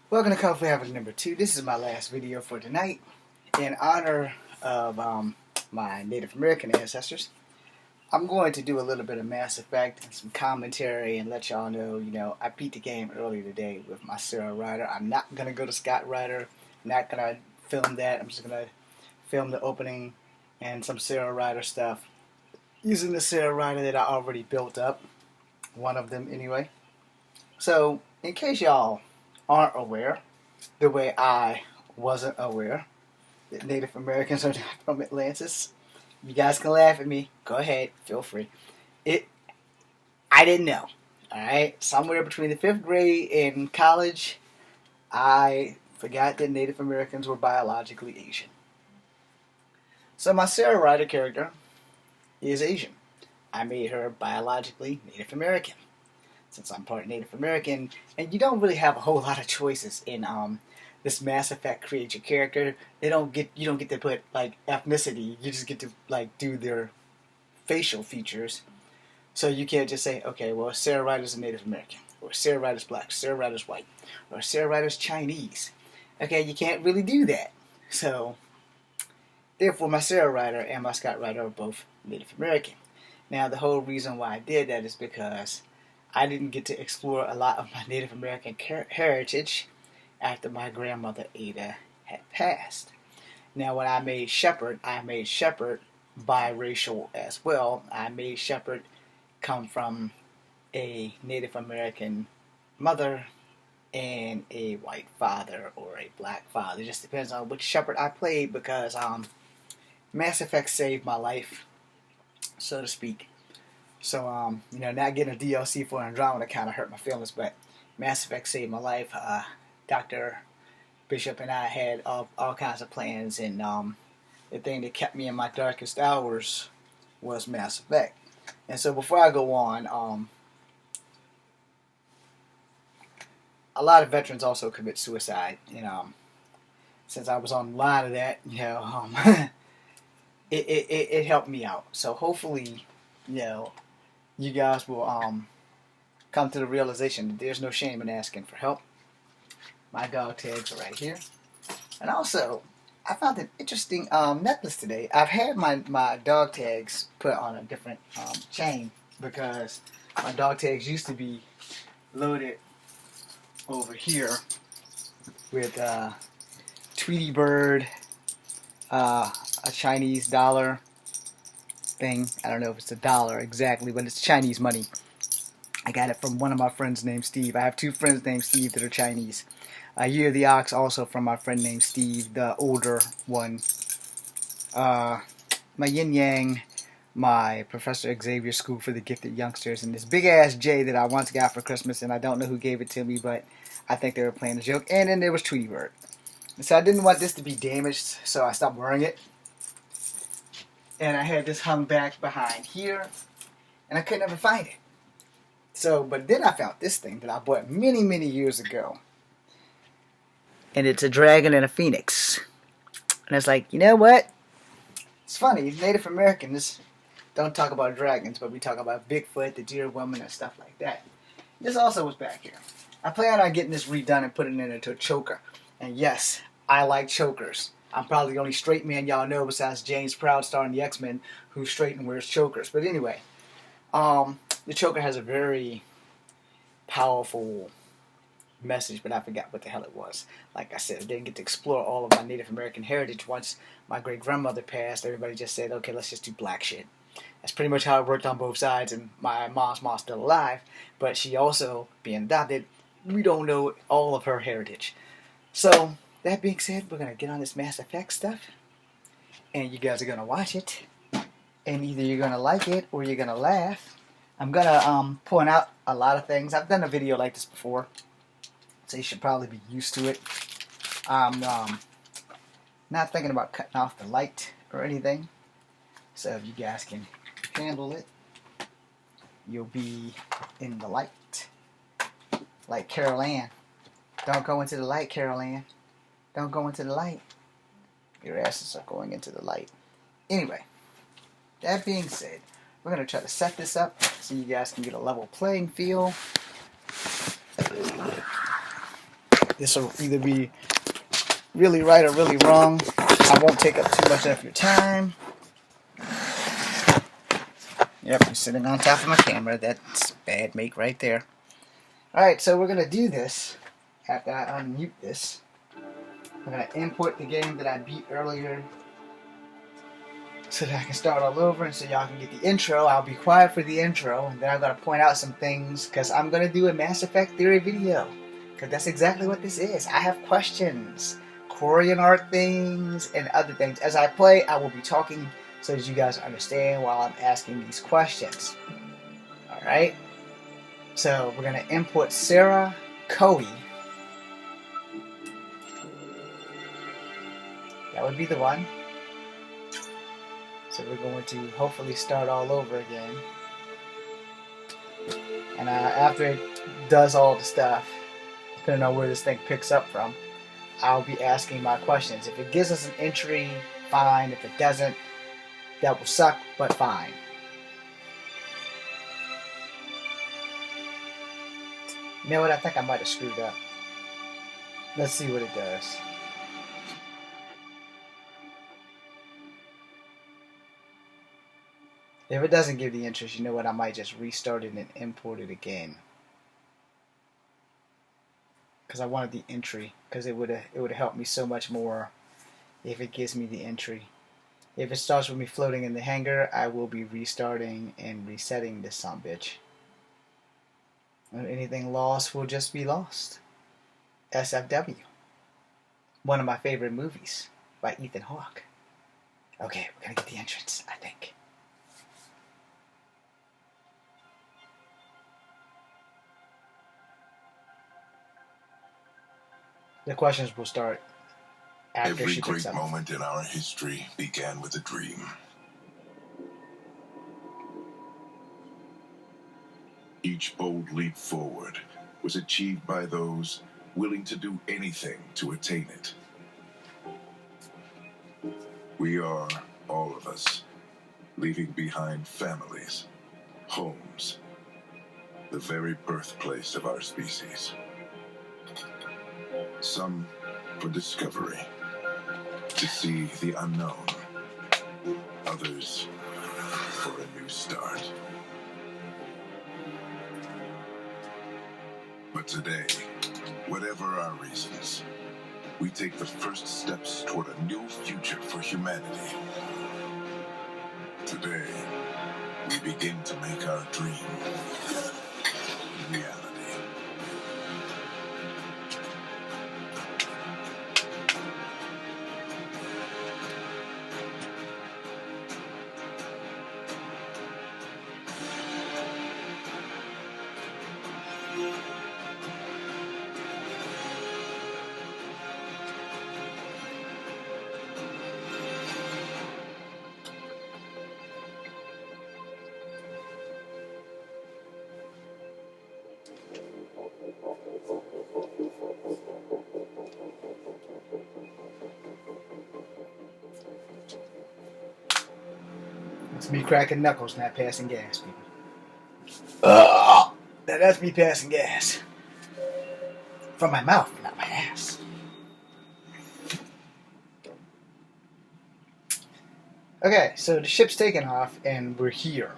Welcome to Coffee Habit number 2. This is my last video for tonight. In honor of my Native American ancestors, I'm going to do a little bit of Mass Effect and some commentary and let y'all know, I beat the game earlier today with my Sarah Ryder. I'm not going to go to Scott Ryder. I'm not going to film that. I'm just going to film the opening and some Sarah Ryder stuff using the Sarah Ryder that I already built up. One of them anyway. So, in case y'all aren't aware, the way I wasn't aware that Native Americans are not from Atlantis. You guys can laugh at me. Go ahead. Feel free. I didn't know. Alright? Somewhere between the 5th grade and college, I forgot that Native Americans were biologically Asian. So my Sarah Ryder character is Asian. I made her biologically Native American, since I'm part Native American, and you don't really have a whole lot of choices in this Mass Effect create your character. You don't get to put like ethnicity. You just get to like do their facial features. So you can't just say, okay, well, Sarah Ryder's a Native American, or Sarah Ryder's black, Sarah Ryder's white, or Sarah Ryder's Chinese. Okay, you can't really do that. So therefore, my Sarah Ryder and my Scott Ryder are both Native American. Now, the whole reason why I did that is because I didn't get to explore a lot of my Native American heritage after my grandmother Ada had passed. Now, when I made Shepherd biracial as well. I made Shepherd come from a Native American mother and a white father or a black father. It just depends on which Shepherd I played, because Mass Effect saved my life, so to speak. So, not getting a DLC for Andromeda kind of hurt my feelings, but Mass Effect saved my life. Dr. Bishop and I had all kinds of plans, and the thing that kept me in my darkest hours was Mass Effect. And so before I go on, a lot of veterans also commit suicide, and since I was on the line of that, it helped me out. So hopefully, you guys will come to the realization that there's no shame in asking for help. My dog tags are right here. And also, I found an interesting necklace today. I've had my dog tags put on a different chain, because my dog tags used to be loaded over here with Tweety Bird, a Chinese dollar thing. I don't know if it's a dollar exactly, but it's Chinese money. I got it from one of my friends named Steve. I have 2 friends named Steve that are Chinese. Year of the Ox also from my friend named Steve, the older one. My Yin Yang, my Professor Xavier School for the Gifted Youngsters, and this big ass J that I once got for Christmas, and I don't know who gave it to me, but I think they were playing a joke. And then there was Tweety Bird. So I didn't want this to be damaged, so I stopped wearing it. And I had this hung back behind here, and I could never find it. So, but then I found this thing that I bought many, many years ago. And it's a dragon and a phoenix. And it's like, you know what? It's funny, Native Americans don't talk about dragons, but we talk about Bigfoot, the deer woman, and stuff like that. This also was back here. I plan on getting this redone and putting it into a choker. And yes, I like chokers. I'm probably the only straight man y'all know besides James Proudstar in the X-Men who's straight and wears chokers. But anyway, the choker has a very powerful message, but I forgot what the hell it was. Like I said, I didn't get to explore all of my Native American heritage. Once my great-grandmother passed, everybody just said, okay, let's just do black shit. That's pretty much how it worked on both sides, and my mom's still alive, but she also, being adopted, we don't know all of her heritage. So, that being said, we're going to get on this Mass Effect stuff, and you guys are going to watch it, and either you're going to like it or you're going to laugh. I'm going to point out a lot of things. I've done a video like this before, so you should probably be used to it. I'm not thinking about cutting off the light or anything, so if you guys can handle it, you'll be in the light. Like Carol Ann. Don't go into the light, Carol Ann. Don't go into the light. Your asses are going into the light. Anyway, that being said, we're going to try to set this up so you guys can get a level playing field. This will either be really right or really wrong. I won't take up too much of your time. Yep, I'm sitting on top of my camera. That's bad make right there. Alright, so we're going to do this after I unmute this. I'm going to import the game that I beat earlier so that I can start all over and so y'all can get the intro. I'll be quiet for the intro, and then I'm going to point out some things because I'm going to do a Mass Effect theory video. Because that's exactly what this is. I have questions, Korean art things, and other things. As I play, I will be talking so that you guys understand while I'm asking these questions. Alright? So we're going to import Sarah Coe. That would be the one. So we're going to hopefully start all over again. And after it does all the stuff, depending on where this thing picks up from, I'll be asking my questions. If it gives us an entry, fine. If it doesn't, that will suck, but fine. You know what? I think I might have screwed up. Let's see what it does. If it doesn't give the interest, you know what? I might just restart it and import it again. Because I wanted the entry. Because it would have helped me so much more if it gives me the entry. If it starts with me floating in the hangar, I will be restarting and resetting this sumbitch. And anything lost will just be lost. SFW. One of my favorite movies by Ethan Hawke. Okay, we're going to get the entrance, I think. The questions will start after she picks up. Every great moment in our history began with a dream. Each bold leap forward was achieved by those willing to do anything to attain it. We are, all of us, leaving behind families, homes, the very birthplace of our species. Some for discovery, to see the unknown. Others for a new start. But today, whatever our reasons, we take the first steps toward a new future for humanity. Today, we begin to make our dream reality. It's me cracking knuckles, not passing gas, people. That's me passing gas. From my mouth, not my ass. Okay, so the ship's taking off, and we're here.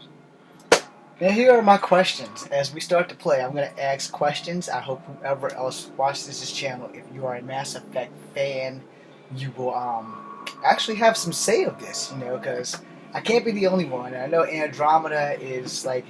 Now here are my questions. As we start to play, I'm going to ask questions. I hope whoever else watches this channel, if you are a Mass Effect fan, you will actually have some say of this, you know, because I can't be the only one. I know Andromeda is like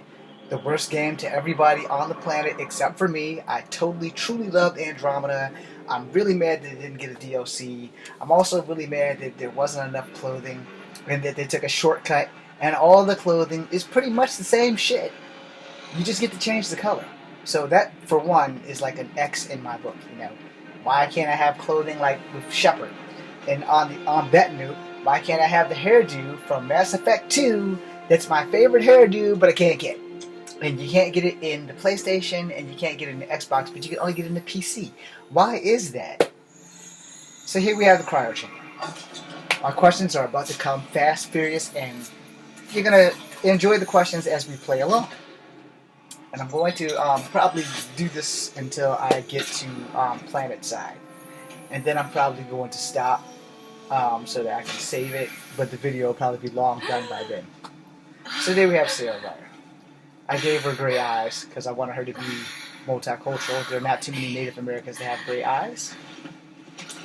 the worst game to everybody on the planet except for me. I totally, truly loved Andromeda. I'm really mad that it didn't get a DLC. I'm also really mad that there wasn't enough clothing and that they took a shortcut and all the clothing is pretty much the same shit. You just get to change the color. So that, for one, is like an X in my book, you know. Why can't I have clothing like with Shepard? And on that note, why can't I have the hairdo from Mass Effect 2 that's my favorite hairdo, but I can't get? And you can't get it in the PlayStation, and you can't get it in the Xbox, but you can only get it in the PC. Why is that? So here we have the cryo chamber. Our questions are about to come fast, furious, and you're going to enjoy the questions as we play along. And I'm going to probably do this until I get to planet side. And then I'm probably going to stop so that I can save it. But the video will probably be long done by then. So there we have Sarah Ryder. I gave her gray eyes because I wanted her to be multicultural. There are not too many Native Americans that have gray eyes.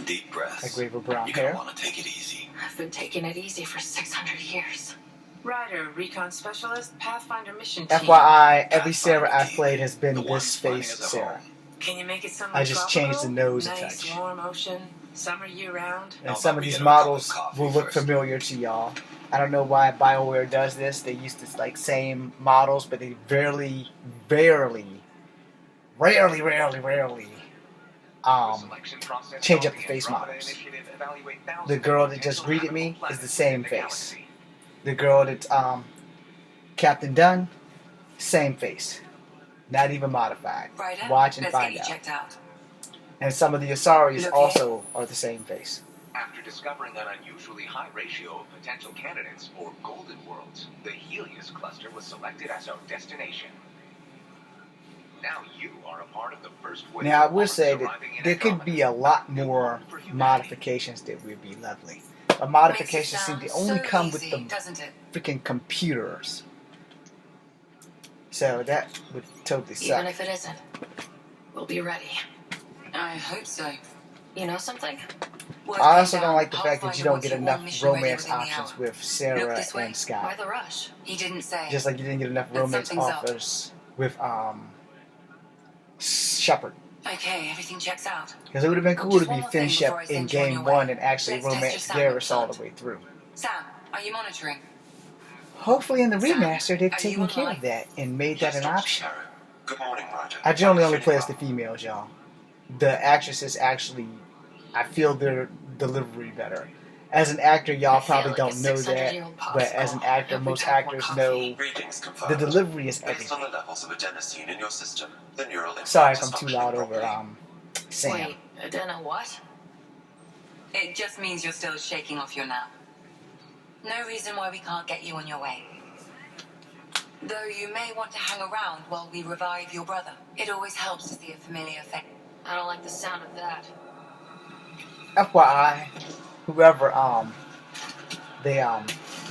Deep breaths. I gave her brown You're hair. gonna want to take it easy. I've been taking it easy for 600 years. Ryder, recon specialist, Pathfinder mission team. FYI, every Sarah I've played has been this face Sarah. Can you make it something I just changed the nose a nice, touch. warm ocean, summer year-round. And some of these models will look familiar to y'all. I don't know why BioWare does this. They use this like same models, but they rarely change up the face models. The girl that just greeted me is the same face. The girl that Captain Dunn, same face. Not even modified. Ryder, Watch and let's find get you out. checked out. And some of the Asaris Look also are the same face. After discovering an unusually high ratio of potential candidates for golden worlds, the Helios cluster was selected as our destination. Now you are a part of the first wave. Now I of would say worlds that arriving in there could Andromeda. be a lot more modifications that would be lovely. But modifications seem to only come with the doesn't it? freaking computers. So that would totally Even suck. if it isn't, we'll be ready. I hope so. You know something? I also don't like the fact that you don't get enough romance options with Look Sarah this way. and Why Scott. the rush? He didn't say. Just like you didn't get enough Then romance something's up. offers with Shepard. Okay, everything checks out. Because it would have been cool Just to one be more Finn thing before I Shep in send you on game your 1 way. and actually Let's test your romance sound Garrus all implant. the way through. Sam, are you monitoring? Hopefully in the Sam, remaster they've are taken you care online? of that and made that an Dr. option. Sparrow. Good morning, Ryder. I generally only play as the females, y'all. The actresses actually, I feel their delivery better. As an actor, y'all I feel probably like don't a know 600-year-old that, but as an popsicle. actor, Hope we most drank more actors coffee. know Readings the confirmed. delivery is Based on everything. the levels of adenosine in your system, the neural implant Sorry if is I'm too functioning loud over properly. Sam. Wait, Adena what? It just means you're still shaking off your nap. No reason why we can't get you on your way. Though you may want to hang around while we revive your brother. It always helps to see a familiar face. I don't like the sound of that. FYI, whoever they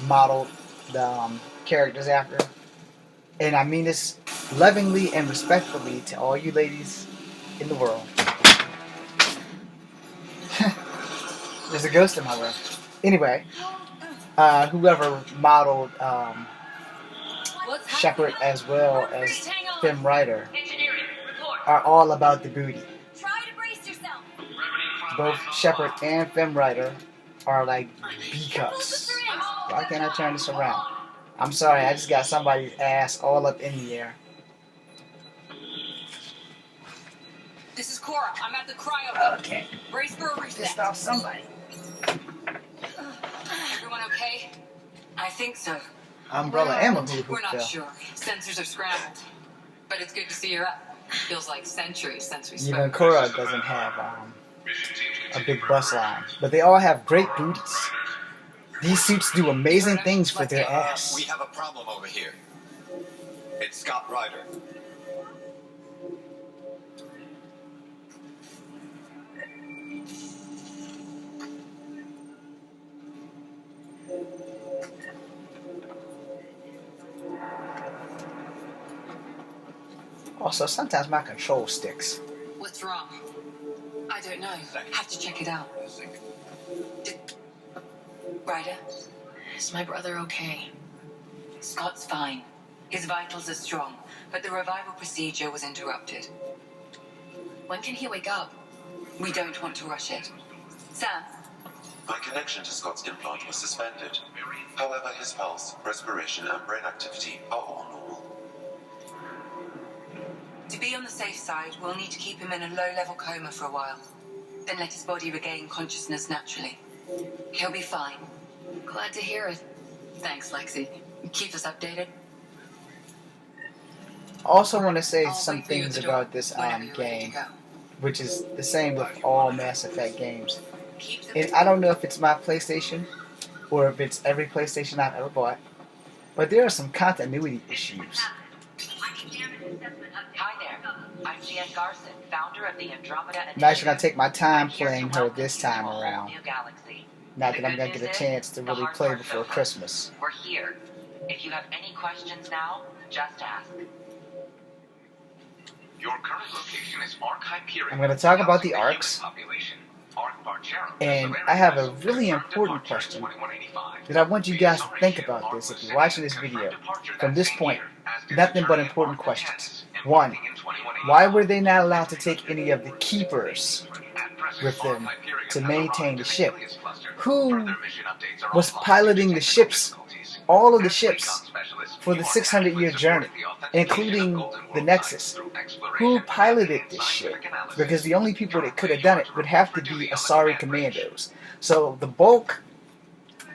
modeled the characters after, and I mean this lovingly and respectfully to all you ladies in the world. There's a ghost in my room. Anyway, whoever modeled Shepard as well as Finn Ryder are all about the booty. Try to brace yourself. Both Shepard and Finn Ryder are like B cups. Why can't I turn this around? I'm sorry, I just got somebody's ass all up in the air. This is Cora. I'm at the cryo. Okay, Brace for a reset. pissed off somebody. Everyone okay? I think so. Umbrella and a hula We're hoop not fell. sure. Sensors are scrambled. But it's good to see you're up. Feels like centuries since we Even spoke. Cora doesn't have a big bust line, but they all have great booties. These suits do amazing things for their ass. We have a problem over here. It's Scott Ryder. Also, sometimes my control sticks. What's wrong? I don't know. Have to check it out. Ryder, Is my brother okay? Scott's fine. His vitals are strong, but the revival procedure was interrupted. When can he wake up? We don't want to rush it. Sam, My connection to Scott's implant was suspended. However, his pulse, respiration, and brain activity are all normal. to be on the safe side, we'll need to keep him in a low-level coma for a while. Then let his body regain consciousness naturally. He'll be fine. Glad to hear it. Thanks, Lexi. Keep us updated. Also want to say I'll some wait for you at things the door about this whenever you're ready to game, go. which is the same with all Mass Effect games. Keep the And I don't know if it's my PlayStation or if it's every PlayStation I've ever bought, but there are some continuity issues. Hi there. I'm Jan Garson, founder of the Andromeda I'm actually gonna Initiative. take my time I'm here playing to her welcome this you time to a whole around. new galaxy. Not The that I'm good gonna get a news chance to is, the really hard play part's before over. Christmas. We're here. If you have any questions now, just ask. Your current location is Arc Hyperion. I'm gonna talk about the Housing human arcs. population. Arc Barchero, And Solarian I have a vessel, really confirmed important departure question in 2185. that I want you The guys to Asari think ship about Arc this if you're Lucinia watching this confirmed video. departure From that this same point, year, as did nothing the but journey of important Arc questions. Lucanus, One, embarking in 2185. why were they not allowed to take any of the keepers At present, with them Arc Hyperion to has maintain arrived the in ship? Helios cluster. Who Further mission updates are was offline piloting due the to technical ships, difficulties. all of the As ships, recon specialists, for the you are 600-year actively journey, supporting the authentication including of Golden the World Nexus? sites through Who exploration, piloted mapping, and this ship? scientific analysis. Because the only people that could have Currently, done you it are would to have report to for be duty on the Asari command bridge. commandos. So the bulk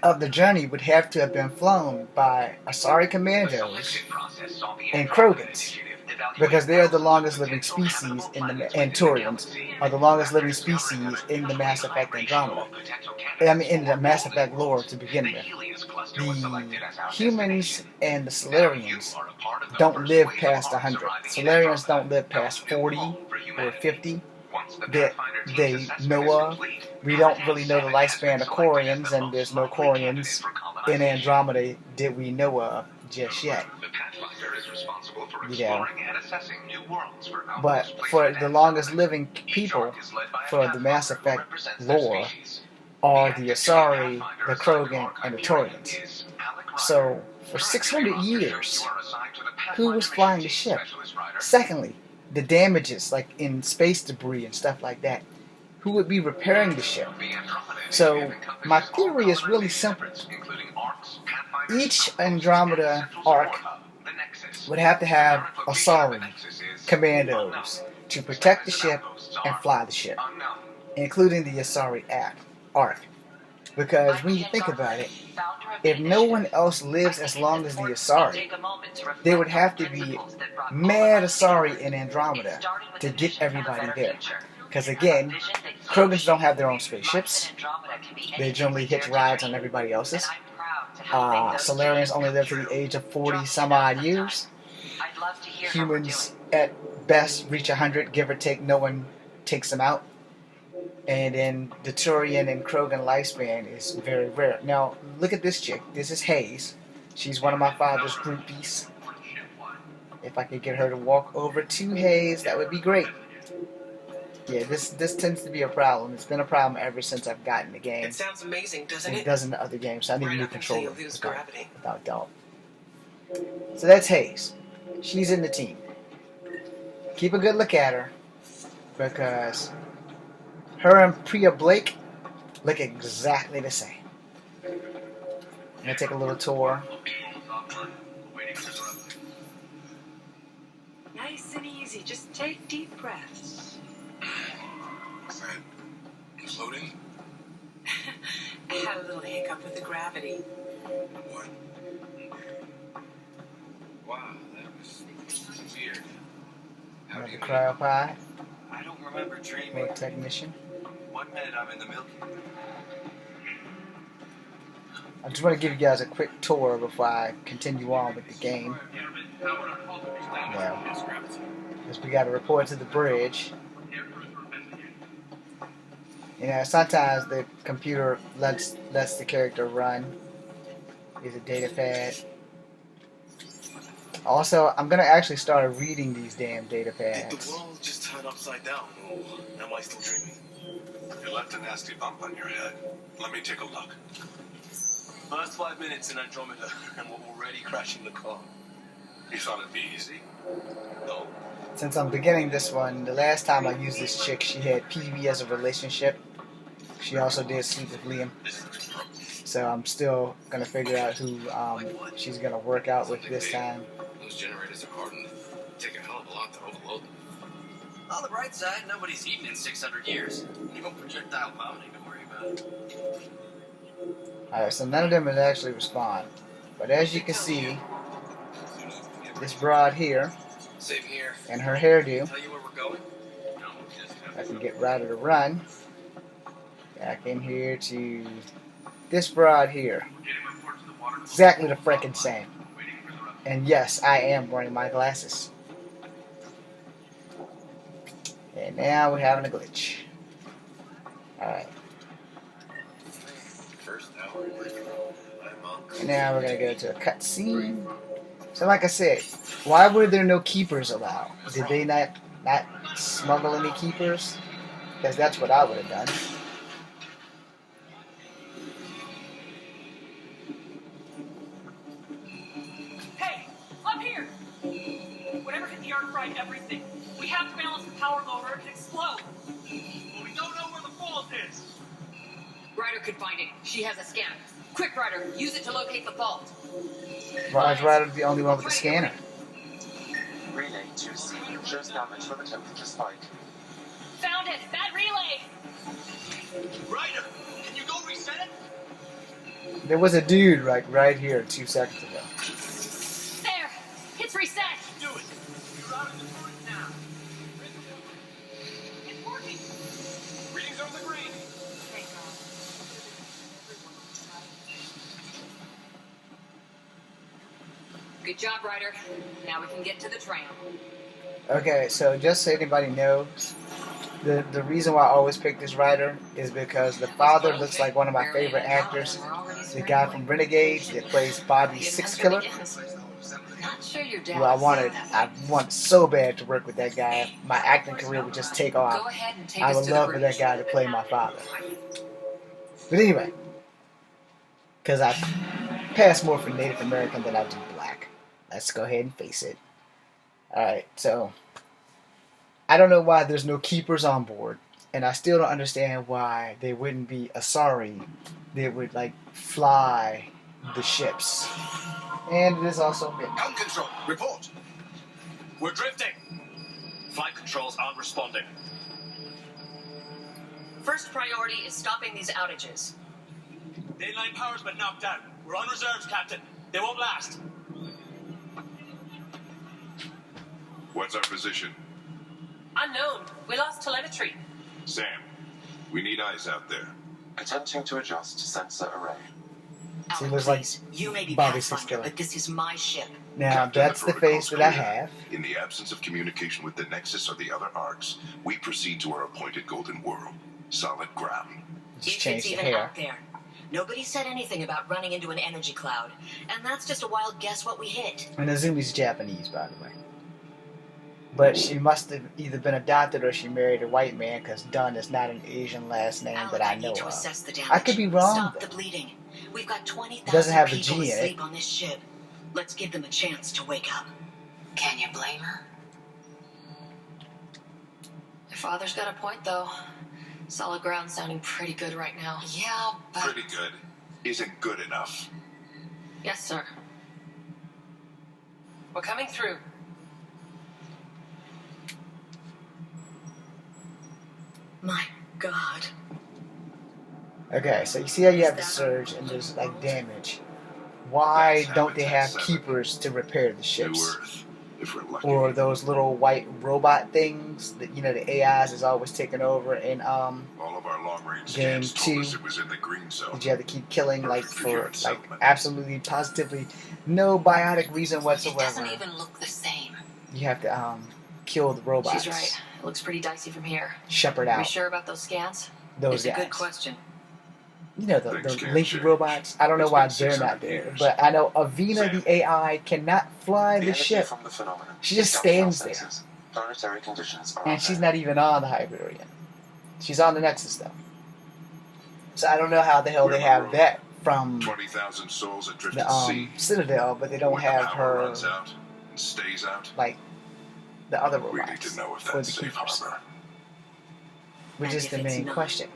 of the journey would have to have been flown by Asari The commandos selection process saw the and Andromeda Krogans, Initiative evaluate because they are the thousands of longest living potential species habitable in the planets and within the Turians galaxy. are the longest After living discovering an species in the unusually Mass high Effect ratio Andromeda. of potential I mean, candidates in the for Mass golden Effect lore worlds, to begin the with. Helios cluster was The selected as our humans destination. and the Now you Solarians are a part of the don't first live wave of past arcs 100. arriving in Solarians Andromeda, don't live our past new 40 home for or humanity. 50 Once the that Pathfinder team's they assessment know is of. complete, We don't really know the Planet 7 has been lifespan of selected as Quarians, the and there's most no likely candidate Quarians for in colonization. Andromeda that we know of just yet. The Pathfinder is responsible for You know. exploring and assessing new worlds for But outpost for placement the and longest settlement. living Each people arc is led by a for the Mass Pathfinder who Effect represents their lore species. are The the active Asari, Pathfinder the assigned to Krogan, Arc and the Hyperion Turians. is Alec Ryder. So, for Currently, 600 roster shows years, you are assigned to the who was Pathfinder flying the mission ship? team specialist, Ryder. Secondly, the damages, like in space debris and stuff like that, who would be repairing the ship? The Andromeda So, Initiative my encompasses all theory is really colonization simple. efforts, including arcs, Pathfinders, Each outposts, and Andromeda central arc support hub, the Nexus. would have to have The current location of the Asari Nexus is commandos unknown. to protect the Status ship outposts and are fly the ship, unknown. including the Asari arc. Because when you think about it, if no one else lives as long as the Asari, there would have to be mad Asari in Andromeda to get everybody there. Because again, Krogans don't have their own spaceships. They generally hitch rides on everybody else's. Solarians only live to the age of 40 some odd years. Humans at best reach 100, give or take. No one takes them out. And then the Turian and Krogan lifespan is very rare. Now, look at this chick. This is Hayes. She's one of my father's groupies. If I could get her to walk over to Hayes, that would be great. Yeah, this tends to be a problem. It's been a problem ever since I've gotten the game. It sounds amazing, doesn't And it? it does in the other games, so I need a Right new up until you controller. lose gravity. Without doubt. So that's Hayes. She's in the team. Keep a good look at her, because her and Priya Blake look exactly the same. I'm gonna take a little tour. Nice and easy. Just take deep breaths. Floating? I had a little hiccup with the gravity. What? Wow, that was weird. Another cryopod, I don't remember dreaming. little technician. 1 minute I'm in the Milky Way. I just want to give you guys a quick tour before I continue on with the game. Now, because we got to report to the bridge. You know, sometimes the computer lets the character run. Here's a data pad. Also, I'm gonna actually start reading these damn data Did the pads. world just turn upside down, or am I still dreaming? You left a nasty bump on your head. Let me take a look. First 5 minutes in Andromeda, and we're already crashing the car. You thought it'd be easy? No. Since I'm beginning this one, the last time I used this chick, she had PB as a relationship. She also did sleep with Liam. So I'm still gonna figure out who she's gonna work out with this time. Those generators are hardened. Take a hell of a lot to overload them. On the bright side, nobody's eaten in 600 years. No projectile vomiting to worry about. Alright, so none of them would actually respond. But as you can see, this broad here, Same here. and her hairdo, Tell you where we're going? No, just I can get Ryder to run. Back in here to this broad here. Exactly the frickin' same. And yes, I am wearing my glasses. And now we're having a glitch. Alright. And now we're gonna go to a cutscene. So like I said, why were there no keepers allowed? Did they not smuggle any keepers? Because that's what I would have done. Hey, up here! Whatever hit the yard fried everything. We have to balance the power low or it could explode. Well, we don't know where the fault is. Ryder could find it. She has a scanner. Quick, Ryder, use it to locate the fault. Why is Ryder the only one with the scanner? Relay 2C shows damage from a temperature spike. Found it! That relay! Ryder, can you go reset it? There was a dude right here 2 seconds ago. There! It's reset! Do it. You're out of the turret now. It's working! Readings are the green. Thank God. Good job, Ryder. Now we can get to the tram. Okay, so just so anybody knows, the reason why I always pick this Ryder is because the father looks like one of my favorite actors, the guy from Renegades that plays Bobby Sixkiller. Not sure your dad. Who I want so bad to work with that guy. My acting career would just take off. Go ahead and take I us would to love the for bridge. that guy to play my father. But anyway, because I pass more for Native American than I do black. Let's go ahead and face it. Alright, so I don't know why there's no keepers on board, and I still don't understand why there wouldn't be Asari that would fly the ships. And it is also midnight. Ground control, report. We're drifting. Flight controls aren't responding. First priority is stopping these outages. Mainline power's been knocked out. We're on reserves, Captain. They won't last. What's our position? Unknown. We lost telemetry. Sam, we need eyes out there. Attempting to adjust sensor array. She Alan, looks like please, you may be Bobby Pathfinder, Sixkiller. but this is my ship. Now, Captain, that's the face that I have. In the absence of communication with the Nexus or the other arcs, we proceed to our appointed golden world. Solid ground. Just If change it's the even hair. out there. Nobody said anything about running into an energy cloud. And that's just a wild guess what we hit. And Azumi's Japanese, by the way. But she must have either been adopted or she married a white man, because Dunn is not an Asian last name Alan, that I need know to of. assess the damage. I could be wrong, Stop though. the bleeding. We've got 20,000 doesn't have a people G in it. asleep on this ship. Let's give them a chance to wake up. Can you blame her? Your father's got a point, though. Solid ground sounding pretty good right now. Yeah, but... Pretty good. Isn't good enough. Yes, sir. We're coming through. My God. Okay, so you see how you have the surge and there's damage. Why That's don't they have Habitat 7. keepers to repair the New ships? Earth, if we're lucky. Or those little white robot things that the AIs is always taking over in All of our long-range Game scans told 2. us it was in the green zone. that you have to keep killing Perfect for human for settlement. absolutely positively no biotic reason It whatsoever. doesn't even look the same. You have to kill the robots. She's right. It looks pretty dicey from here. Shepherd Are we out sure about those scans? those It's a guys. good question. The Things can't Linky change. robots. I don't know It's why been they're 600 not there, years. but I know Avina Sam. the AI cannot fly the energy ship, from the phenomenon She just is dumped stands from there. sensors. Planetary conditions are and she's unfair. not even on the Hyperion. She's on the Nexus though. So I don't know how the hell they have that from 20,000 souls adrift the at sea. Citadel, but they don't When the have power her runs out and stays out, like the other we robots need to know if or that's the safe keepers, harbor. which And is if the it's main not? question.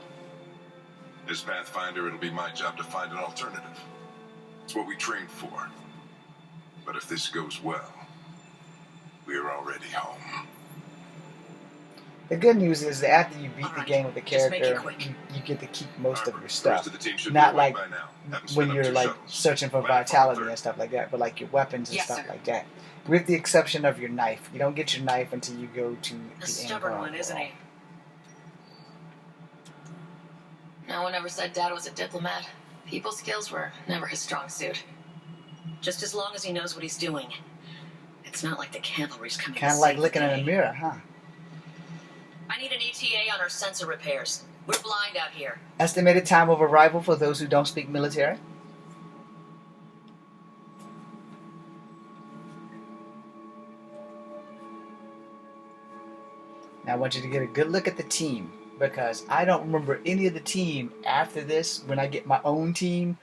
As Pathfinder, it'll be my job to find an alternative. It's what we trained for. But if this goes well, we're already home. The good news is that after you beat the Alright, game with the just make it character, quick. you get to keep most of your The rest stuff. of the team should Not be awake like by now. Haven't when sped up you're 2 like shuttles. searching for Plan vitality third. and stuff like that, but like your weapons and Yes, stuff sir. like that. With the exception of your knife. You don't get your knife until you go to A the stubborn one, isn't he? No one ever said Dad was a diplomat. People skills were never his strong suit. Just as long as he knows what he's doing. It's not like the cavalry's coming Kind to of like save the looking in day. a mirror, huh? I need an ETA on our sensor repairs. We're blind out here. Estimated time of arrival for those who don't speak military. Now I want you to get a good look at the team, because I don't remember any of the team after this. When I get my own team,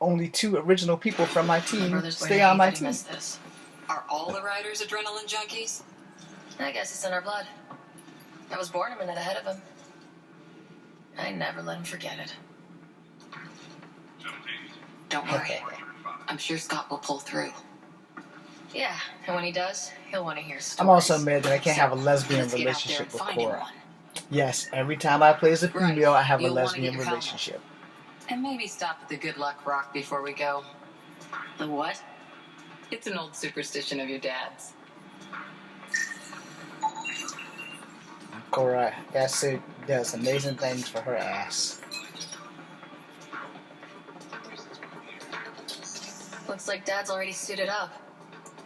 only 2 original people from my team stay on my team. This. Are all the riders adrenaline junkies? I guess it's in our blood. I was born a minute ahead of him. I never let him forget it. Don't worry. I'm sure Scott will pull through. Yeah, and when he does, he'll want to hear stories. I'm also mad that I can't have a lesbian Let's get out there relationship and with find him Cora. one. Yes, every time I play as a Right. female, I have a You'll wanna lesbian get your helmet. relationship. And maybe stop at the Good Luck Rock before we go. The what? It's an old superstition of your dad's. Cora, that suit does amazing things for her ass. Looks like Dad's already suited up.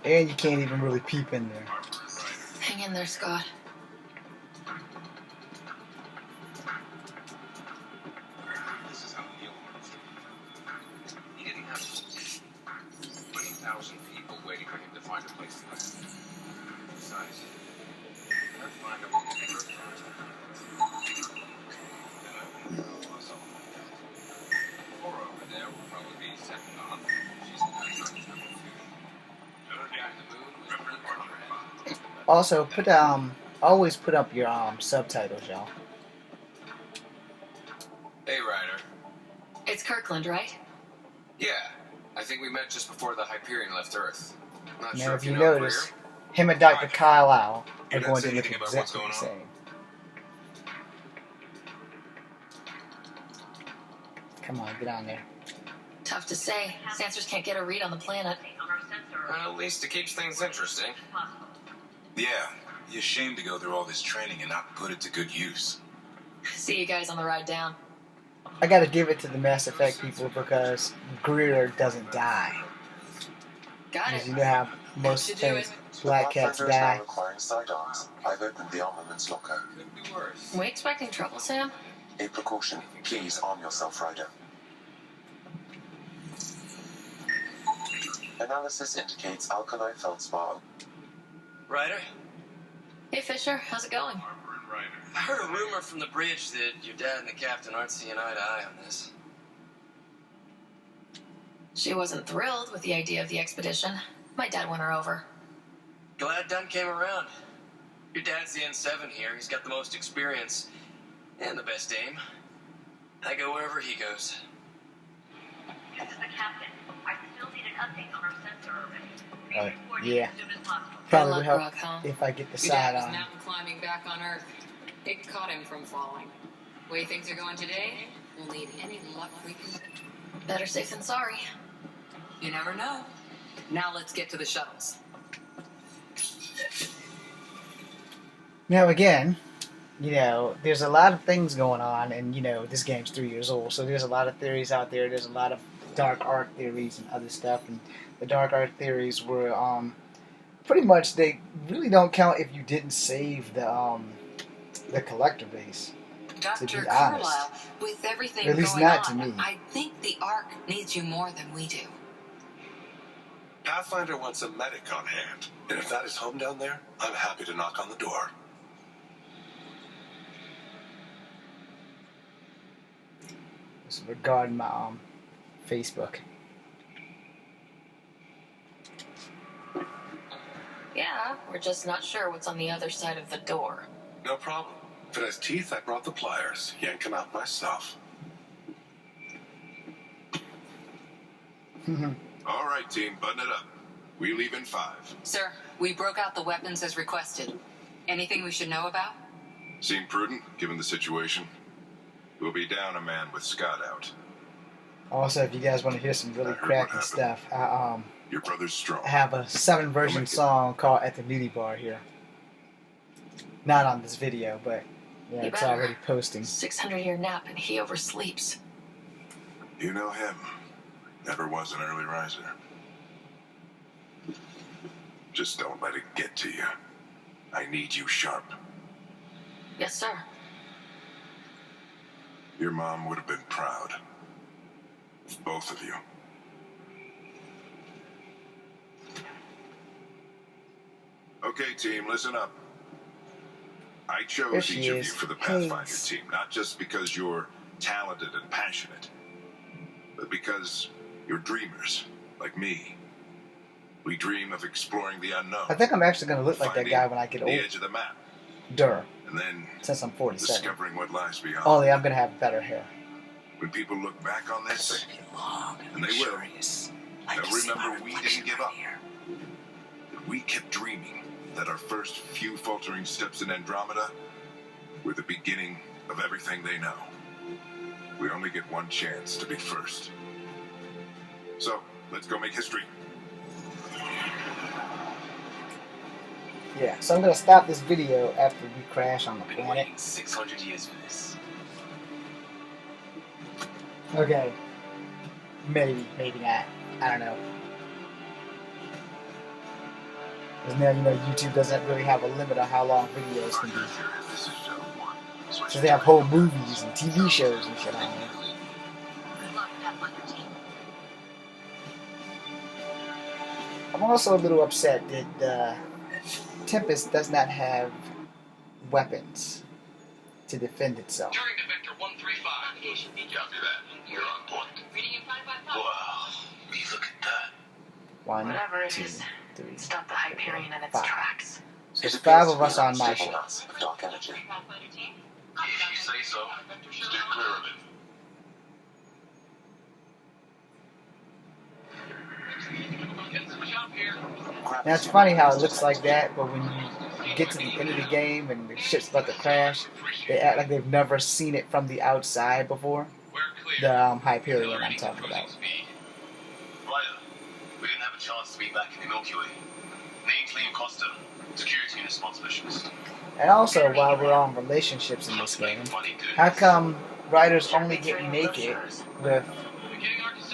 And you can't even really peep in there. Hang in there, Scott. This is how Neil works. He didn't have 20,000 people waiting for him to find a place to live. Besides, Pathfinder will be the first prize. Then I will know us all. Cora over there will probably be second on. She's the Pathfinder's number 2. The moon was pretty far ahead. Also, always put up your subtitles, y'all. Hey, Ryder. It's Kirkland, right? Yeah, I think we met just before the Hyperion left Earth. Not Now, sure if if you you know the notice, rear. him and Dr. Carlisle You are didn't going say to look anything about what's exactly the going on? same. Come on, get on there. Tough to say. Sensors can't get a read on the planet. Well, at least it keeps things interesting. Yeah, you're ashamed to go through all this training and not put it to good use. See you guys on the ride down. I gotta give it to the Mass Effect people because Greer doesn't die. Got Because it. you know how most Should do things, it. black cats Pathfinder is now die. requiring sidearms. I've opened the armaments locker. Could be worse. We expecting trouble, Sam? A precaution. Please arm yourself, Ryder. Analysis indicates alkali feldspar. Ryder? Hey, Fisher. How's it going? I heard a rumor from the bridge that your dad and the captain aren't seeing eye to eye on this. She wasn't thrilled with the idea of the expedition. My dad won her over. Glad Dunn came around. Your dad's the N7 here. He's got the most experience and the best aim. I go wherever he goes. This is the captain. I still need an update on our sensor array. Yeah. As soon as possible. Probably Good would luck, help Rock, huh? if I get the Your dad side was on. mountain climbing back on Earth. It caught him from falling. Way things are going today, we'll need any luck we can. Better safe than sorry. You never know. Now let's get to the shuttles. Now again, you know, there's a lot of things going on, and you know, this game's 3 years old, so there's a lot of theories out there. There's a lot of dark art theories and other stuff, and the dark art theories were pretty much they really don't count if you didn't save the collector base. Dr. be honest. Carlisle, with everything At least going not to on, me. I think the Ark needs you more than we do. Pathfinder wants a medic on hand, and if that is home down there, I'm happy to knock on the door. This is regarding my Facebook. Yeah, we're just not sure what's on the other side of the door. No problem. If it has teeth, I brought the pliers. Yank them out myself. All right, team, button it up. We leave in 5. Sir, we broke out the weapons as requested. Anything we should know about? Seem prudent, given the situation. We'll be down a man with Scott out. Also, if you guys want to hear some really I heard what cracky happened. stuff, I Your brother's strong. have a 7-version make it. song called "At the Nudie Bar" here. Not on this video, but yeah, You it's better. already posting. 600-year nap and he oversleeps. You know him. Never was an early riser. Just don't let it get to you. I need you sharp. Yes, sir. Your mom would have been proud. Of both of you. Okay, team, listen up. I There chose she each of is. you for the Hey. Pathfinder team, not just because you're talented and passionate, but because you're dreamers, like me. We dream of exploring the unknown. I think I'm actually going to look like that guy when I get the old. edge of the map, And then since I'm 47. discovering what lies beyond. Only I'm going to have better hair. When people look back on this, and they will, they'll remember we didn't give up. That we kept dreaming. That our first few faltering steps in Andromeda were the beginning of everything they know. We only get one chance to be first. So, let's go make history. Yeah, so I'm going to stop this video after we crash on the Been planet. waiting 600 years for this. Okay. Maybe not. I don't know. Because now, you know, YouTube doesn't really have a limit on how long videos can be. So they have whole movies and TV shows and shit on there. Good luck, Pathfinder team. I'm also a little upset that Tempest does not have weapons to defend itself. Turning to Vector 135. Navigation beacon. Copy that. You're on point. Reading in 555. Wow, will you look at that? 1, Whatever it 2, is, 3. stop the Hyperion in its 5. tracks. So there's 5 of us on my ship. Dark energy. Pathfinder team. If you say so. Steer clear of it. Getting some jump here. Now it's funny how it looks like that, but when you get to the end of the game and the ship's about to crash, they act like they've never seen it from the outside before. We're clear. The Hyperion I'm talking about. Ryder, we didn't have a chance to be back in the Milky Way. Name's Liam Costa, security and response specialist. And also, while we're on relationships in this game, how come Riders only get naked with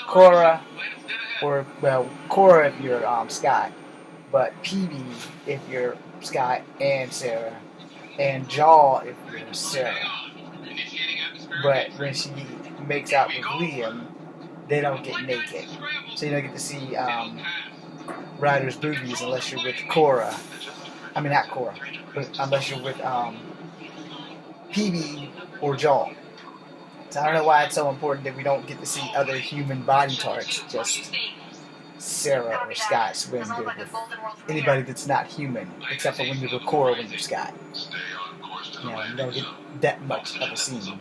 Cora, or, well, Cora if you're Scott, but PB if you're Scott and Sarah, and Jaw if you're Sarah. But when she makes out with Liam, they don't get naked. So you don't get to see Ryder's boobies unless you're with Cora. I mean, not Cora, but unless you're with PB or Jaw. So I don't know why it's so important that we don't get to see other human body parts, just Sarah or Scott swim there with anybody that's not human, except for when you're with Cora when you're Scott. You know, you don't get that much of a scene.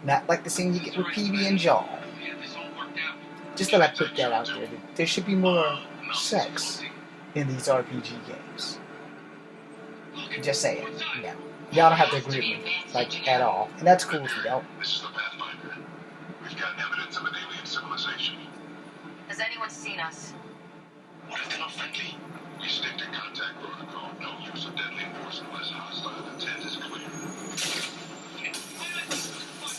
Not like the scene you get with PB and Jaw. Just thought I'd put that out there. There should be more sex in these RPG games. Just saying. Yeah. Y'all don't have to agree with me, like, at all. And that's cool if you don't. This is the Pathfinder. We've got evidence of an alien civilization. Has anyone seen us? What if they're not friendly? We stick to contact protocol. No use of deadly force unless hostile intent is clear.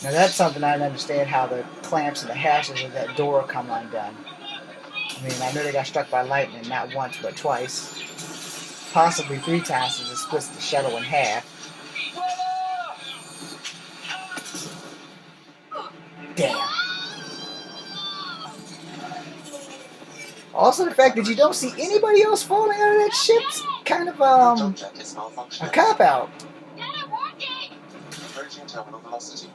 Now that's something I don't understand, how the clamps and the hashes of that door come undone. I mean, I know they got struck by lightning, not once, but twice. Possibly 3 times, as it splits the shuttle in half. Damn. Also, the fact that you don't see anybody else falling out of that ship's kind of, a cop-out. Approaching terminal velocity.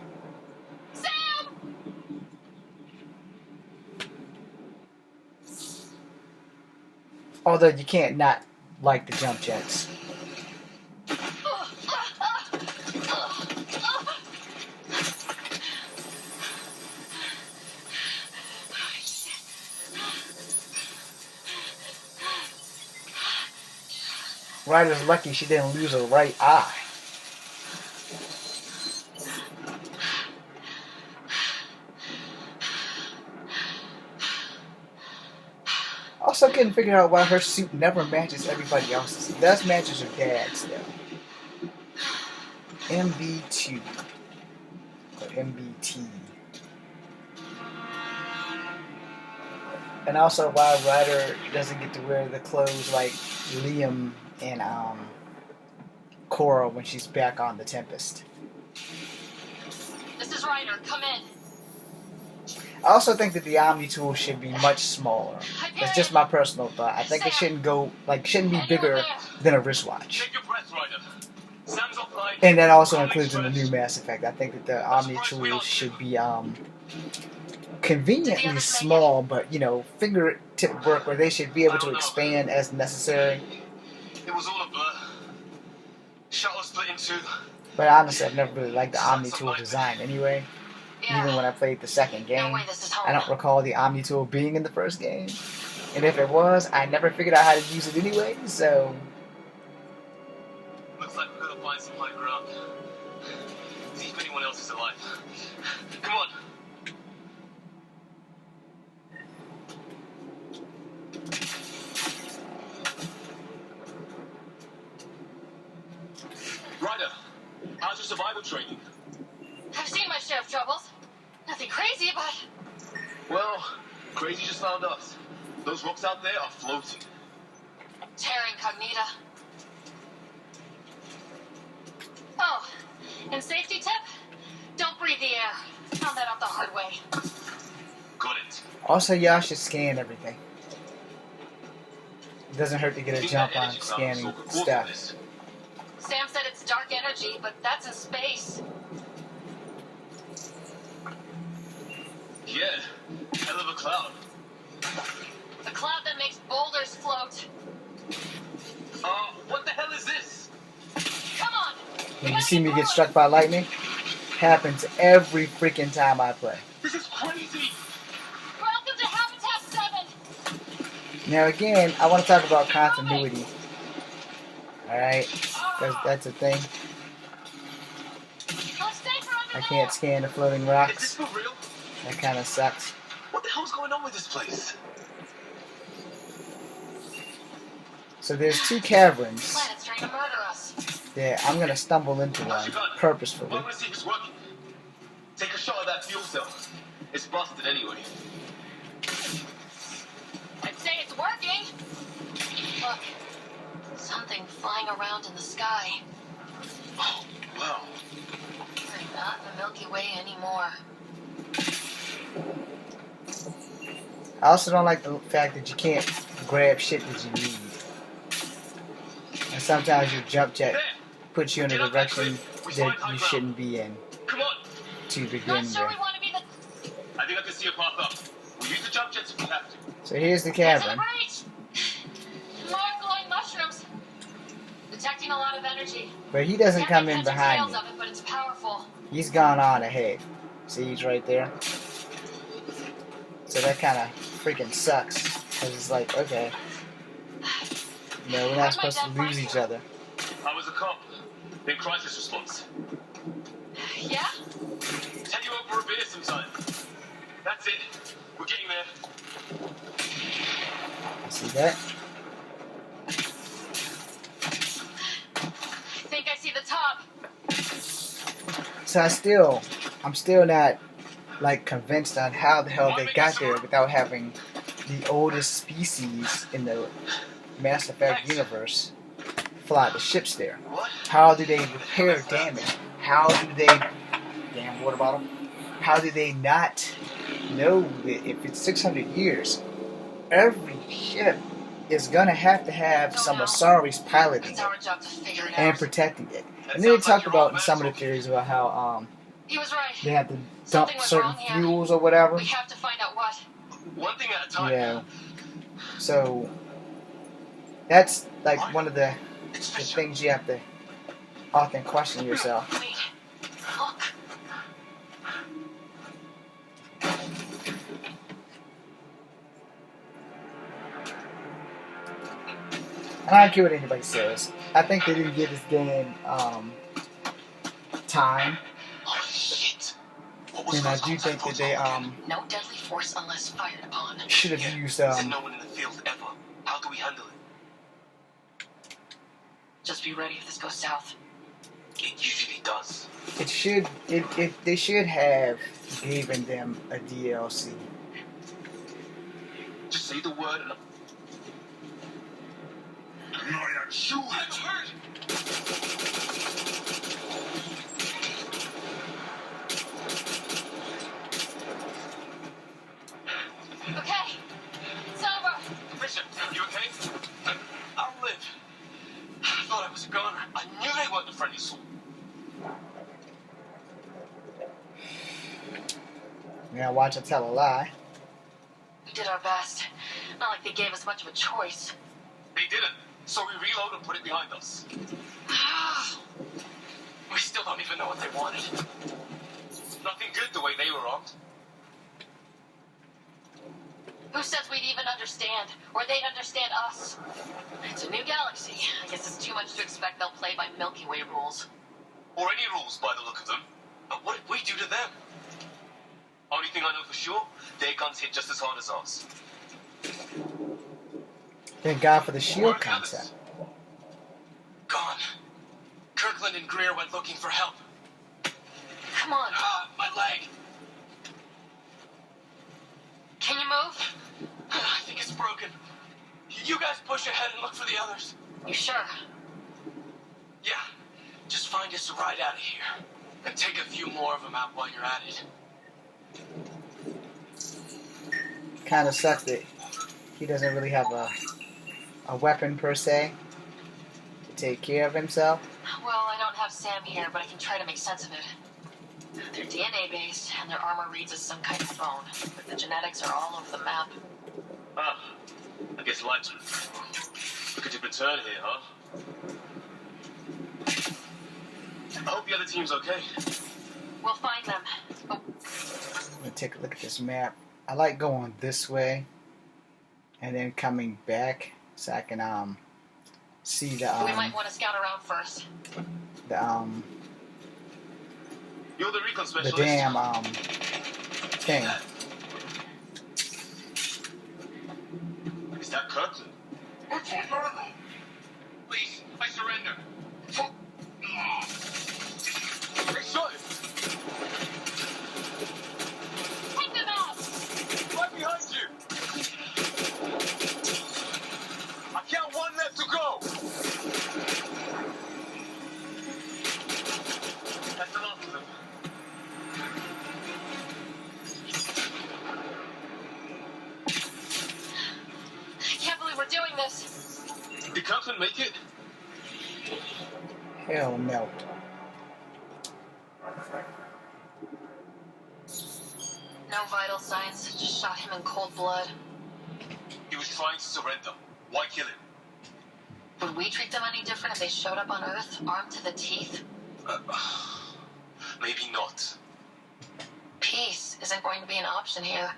Although you can't not like the jump jets. Ryder's lucky she didn't lose her right eye. Also couldn't figure out why her suit never matches everybody else's. It does matches her dad's though. MB2. Or MBT. And also why Ryder doesn't get to wear the clothes like Liam and Cora when she's back on the Tempest. This is Ryder. Come in. I also think that the Omni tool should be much smaller. That's just my personal thought. I think it shouldn't be bigger than a wristwatch. Take your breath, Ryder. Sam's offline. And that also includes in the new Mass Effect. I think that the Omni tool should be conveniently small, but fingertip work where they should be able to expand as necessary. It was all a blur. Shuttle split in two. But honestly, I've never really liked the Omni tool design anyway. Even when I played the second game, I don't recall the Omni tool being in the first game. And if it was, I never figured out how to use it anyway, so... Looks like we're gonna find some high ground. See if anyone else is alive. Come on. Ryder, how's your survival training? I've seen my share of troubles. Nothing crazy, but... Well, crazy just found us. Those rocks out there are floating. Terra Incognita. Oh, and safety tip? Don't breathe the air. Found that out the hard way. Got it. Also, y'all should scan everything. It doesn't hurt to get a jump on scanning stuff. Sam said it's dark energy, but that's in space. Yeah, hell of a cloud. The cloud that makes boulders float. What the hell is this? Come on! When you see me get struck by lightning, happens every freaking time I play. This is crazy! Welcome to Habitat 7! Now again, I want to talk about continuity. Alright? Because that's a thing. I can't scan the floating rocks. Is this for real? That kind of sucks. What the hell's going on with this place? So there's two caverns Planet's trying to murder us. that I'm going to stumble into one purposefully. I want to see if it's working. Take a shot of that fuel cell. It's busted anyway. I'd say it's working. Look, something flying around in the sky. Oh, wow. We're not in the Milky Way anymore. I also don't like the fact that you can't grab shit that you need. And sometimes your jump jet puts you in a direction that you shouldn't be in Come on. to begin Not sure we with. want to be the... I think I can see a path up. We'll use the jump jets if we have to. So here's the It's in cavern. reach! More glowing mushrooms. Detecting a lot of energy. But he doesn't come in Can't make heads or behind tails me. of it, but it's powerful. He's gone on ahead. See, he's right there. So that kind of freaking sucks. Because it's like, okay. No, we're not supposed to lose each other. I was a cop. In crisis response. Yeah? Take you over a beer sometime. That's it. We're getting there. See that? I think I see the top. So I'm still not like convinced on how the hell they got there without having the oldest species in the Mass Effect universe fly the ships there. How do they repair damage? How do they... Damn water bottle. How do they not know that if it's 600 years, every ship is going to have some Asari's piloting It's our job to figure it and out. protecting it. And then they talked about in some of the theories about how He was right. they have to dump Something was certain wrong here. fuels or whatever. We have to find out what. One thing at a time. Yeah. So that's like one of the things you have to often question yourself. Wait. Look. And I don't care what anybody says. I think they didn't give this game time. Holy shit. And I do think that they No deadly force unless fired upon. should have used There's no one in the field ever. How do we handle it? Just be ready if this goes south. It usually does. they should have given them a DLC. Just say the word and Shoot! I'm hurt! Yeah, watch her tell a lie. We did our best. Not like they gave us much of a choice. They didn't, so we reload and put it behind us. We still don't even know what they wanted. Nothing good the way they were armed. Who says we'd even understand? Or they'd understand us? It's a new galaxy. I guess it's too much to expect they'll play by Milky Way rules. Or any rules by the look of them. But what did we do to them? Only thing I know for sure, their guns hit just as hard as ours. Thank God for the shield concept. Gone. Kirkland and Greer went looking for help. Come on. My leg! Can you move? I think it's broken. You guys push ahead and look for the others. You sure? Yeah. Just find us a ride out of here. And take a few more of them out while you're at it. Kind of sucks that he doesn't really have a weapon per se to take care of himself. Well, I don't have Sam here, but I can try to make sense of it. They're DNA based, and their armor reads as some kind of phone. But the genetics are all over the map. Ah, I guess lights. Look at your return here, huh? I hope the other team's okay. We'll find them. Oh. I'm gonna take a look at this map. I like going this way and then coming back so I can see the we might want to scout around first. You're the recon the specialist. damn thing. Is that Kirkland? Please, I surrender. They shot him! Take them out! Right behind you! I count one left to go! That's the last of them. I can't believe we're doing this. Did Kirkland make it? Hell no. No vital signs. Just shot him in cold blood. He was trying to surrender. Why kill him? Would we treat them any different if they showed up on Earth, armed to the teeth? Maybe not. Peace isn't going to be an option here.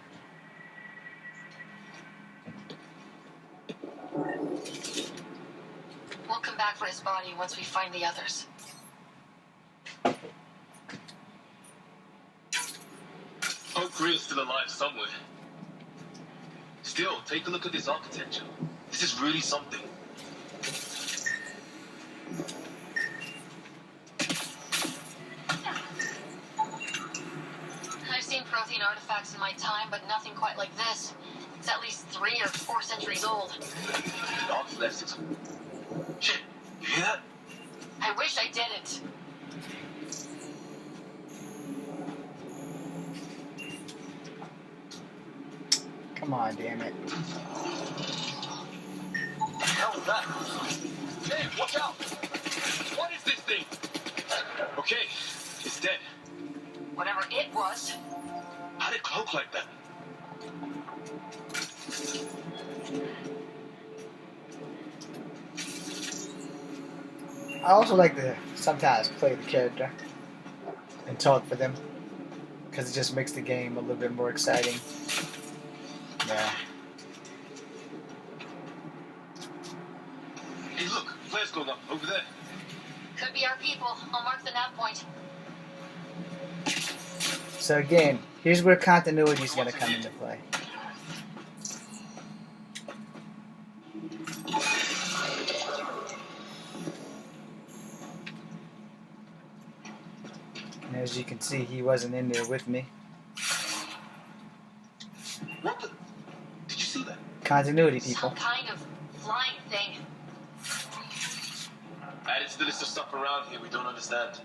We'll come back for his body once we find the others. Hope Greer's still alive somewhere. Still, take a look at this architecture. This is really something. I've seen Prothean artifacts in my time, but nothing quite like this. It's at least 3 or 4 centuries old. Dark left it. Shit, you hear that? I wish I didn't. Come on, damn it. What the hell was that? Hey, watch out! What is this thing? Okay, it's dead. Whatever it was. How did it cloak like that? I also like to sometimes play the character and talk for them because it just makes the game a little bit more exciting. Yeah. Hey, look, flares going up over there. Could be our people. I'll mark the nav point. So again, here's where continuity is going to come into play. And as you can see, he wasn't in there with me. What the? Did you see that? Continuity, people. Some kind of flying thing. Added to the list of stuff around here we don't understand.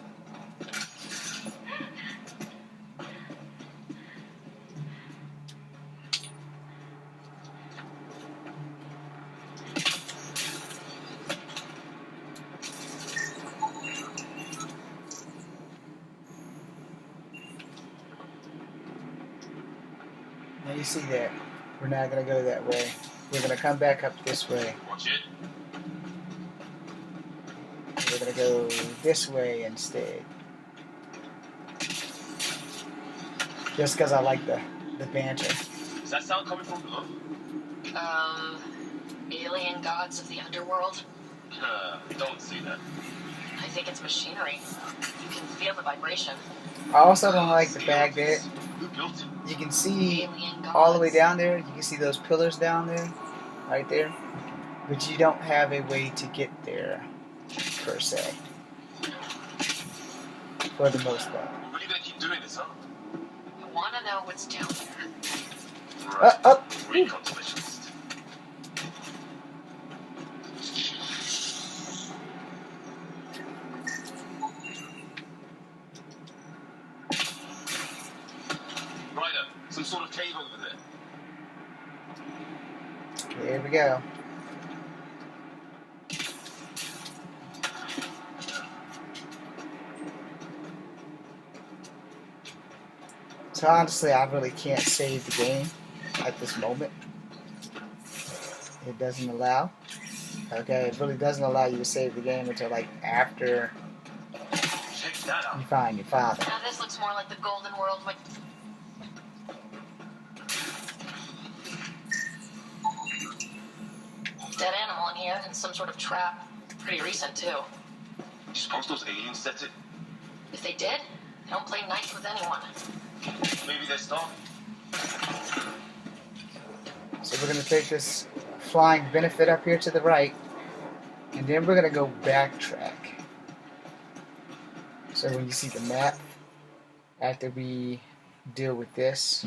And you see that. We're not going to go that way. We're going to come back up this way. Watch it. We're going to go this way instead. Just because I like the banter. Does that sound coming from below? Alien gods of the underworld? Don't say that. I think it's machinery. You can feel the vibration. I also don't like the fact that Who built it? you can see Alien gods. all the way down there. You can see those pillars down there, right there. But you don't have a way to get there, per se. For the most part. We're really gonna keep doing this, huh? I want to know what's down there. Right. Up! Recon specialist. Ryder, some sort of cave over there. Here we go. So honestly, I really can't save the game at this moment. It doesn't allow. Okay, it really doesn't allow you to save the game until like after Check that out. you find your father. Now this looks more like the golden world. Dead animal in here and some sort of trap. Pretty recent too. You suppose those aliens set it? If they did, they don't play nice with anyone. Maybe they're starving. So we're going to take this flying benefit up here to the right, and then we're going to go backtrack. So when you see the map, after we deal with this,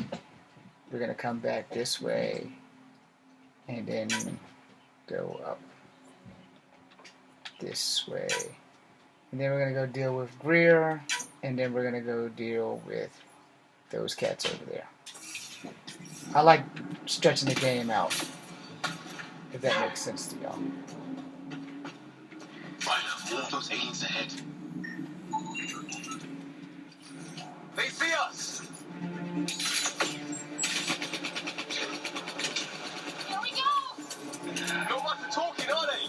we're going to come back this way, and then go up this way. And then we're going to go deal with Greer, and then we're going to go deal with those cats over there. I like stretching the game out, if that makes sense to y'all. Ryder, more of those aliens ahead. They see us! Here we go! No much for talking, are they?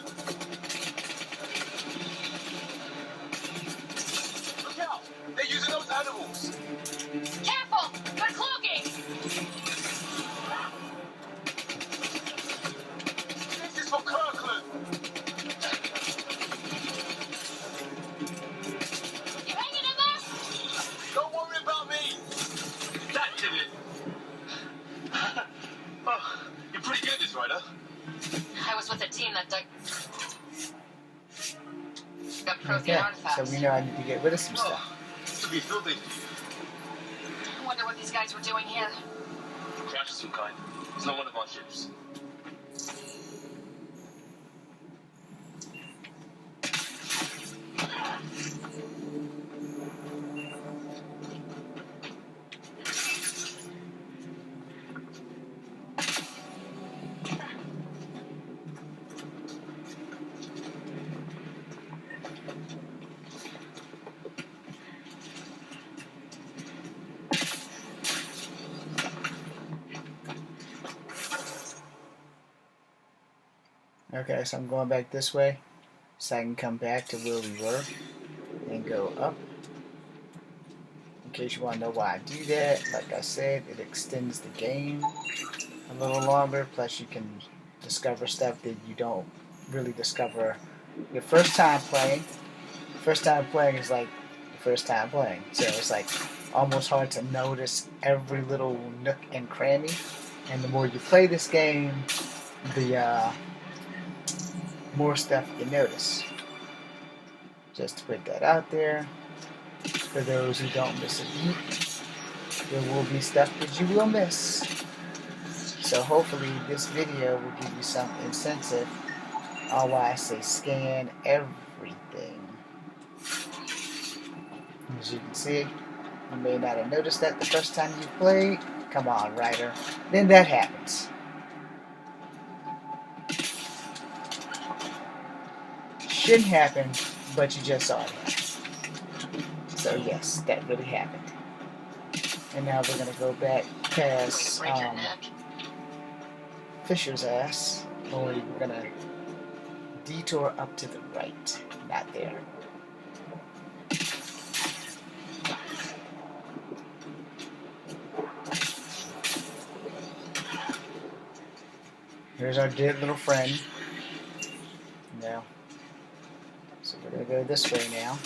Look out! They're using those animals! Careful! They're cloaking! This is for Kirkland! You hanging in there? Don't worry about me! That did it! Oh, you're pretty good at this, Ryder. I was with a team that dug up broken Okay, so artifacts. we know I need to get rid of some stuff. This will be a field day. I wonder what these guys were doing here. Crash of some kind. It's not one of our ships. Okay, so I'm going back this way so I can come back to where we were and go up. In case you want to know why I do that, like I said, it extends the game a little longer, plus you can discover stuff that you don't really discover your first time playing. First time playing is like the first time playing, so it's like almost hard to notice every little nook and cranny, and the more you play this game, the more stuff you notice. Just to put that out there, for those who don't miss a beat, there will be stuff that you will miss. So hopefully this video will give you some incentive on why I say scan everything. As you can see, you may not have noticed that the first time you played. Come on, Ryder. Then that happens. Shouldn't happen, but you just saw it happen. So yes, that really happened. And now we're gonna go back Way to past break your neck. Fisher's ass. Only we're gonna detour up to the right, not there. Here's our dead little friend. No. So we're gonna go this way now.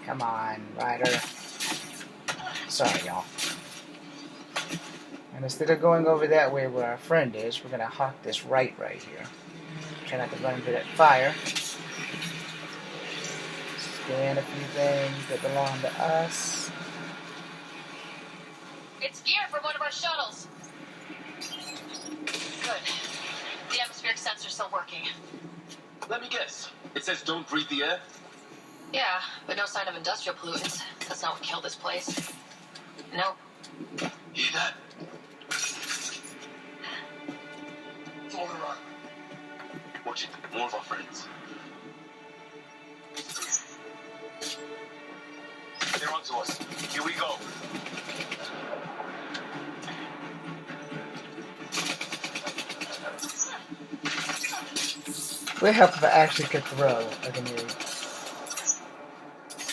Come on, Ryder. Sorry, y'all. And instead of going over that way where our friend is, we're gonna hawk this right here. Try not to run into that fire. Scan a few things that belong to us. It's gear from one of our shuttles. Good. The atmospheric sensor's still working. Let me guess. It says don't breathe the air? Yeah, but no sign of industrial pollutants. That's not what killed this place. No. Hear that? Fall around. Watch it. More of our friends. They're onto us. Here we go. Would help if I actually could throw a grenade.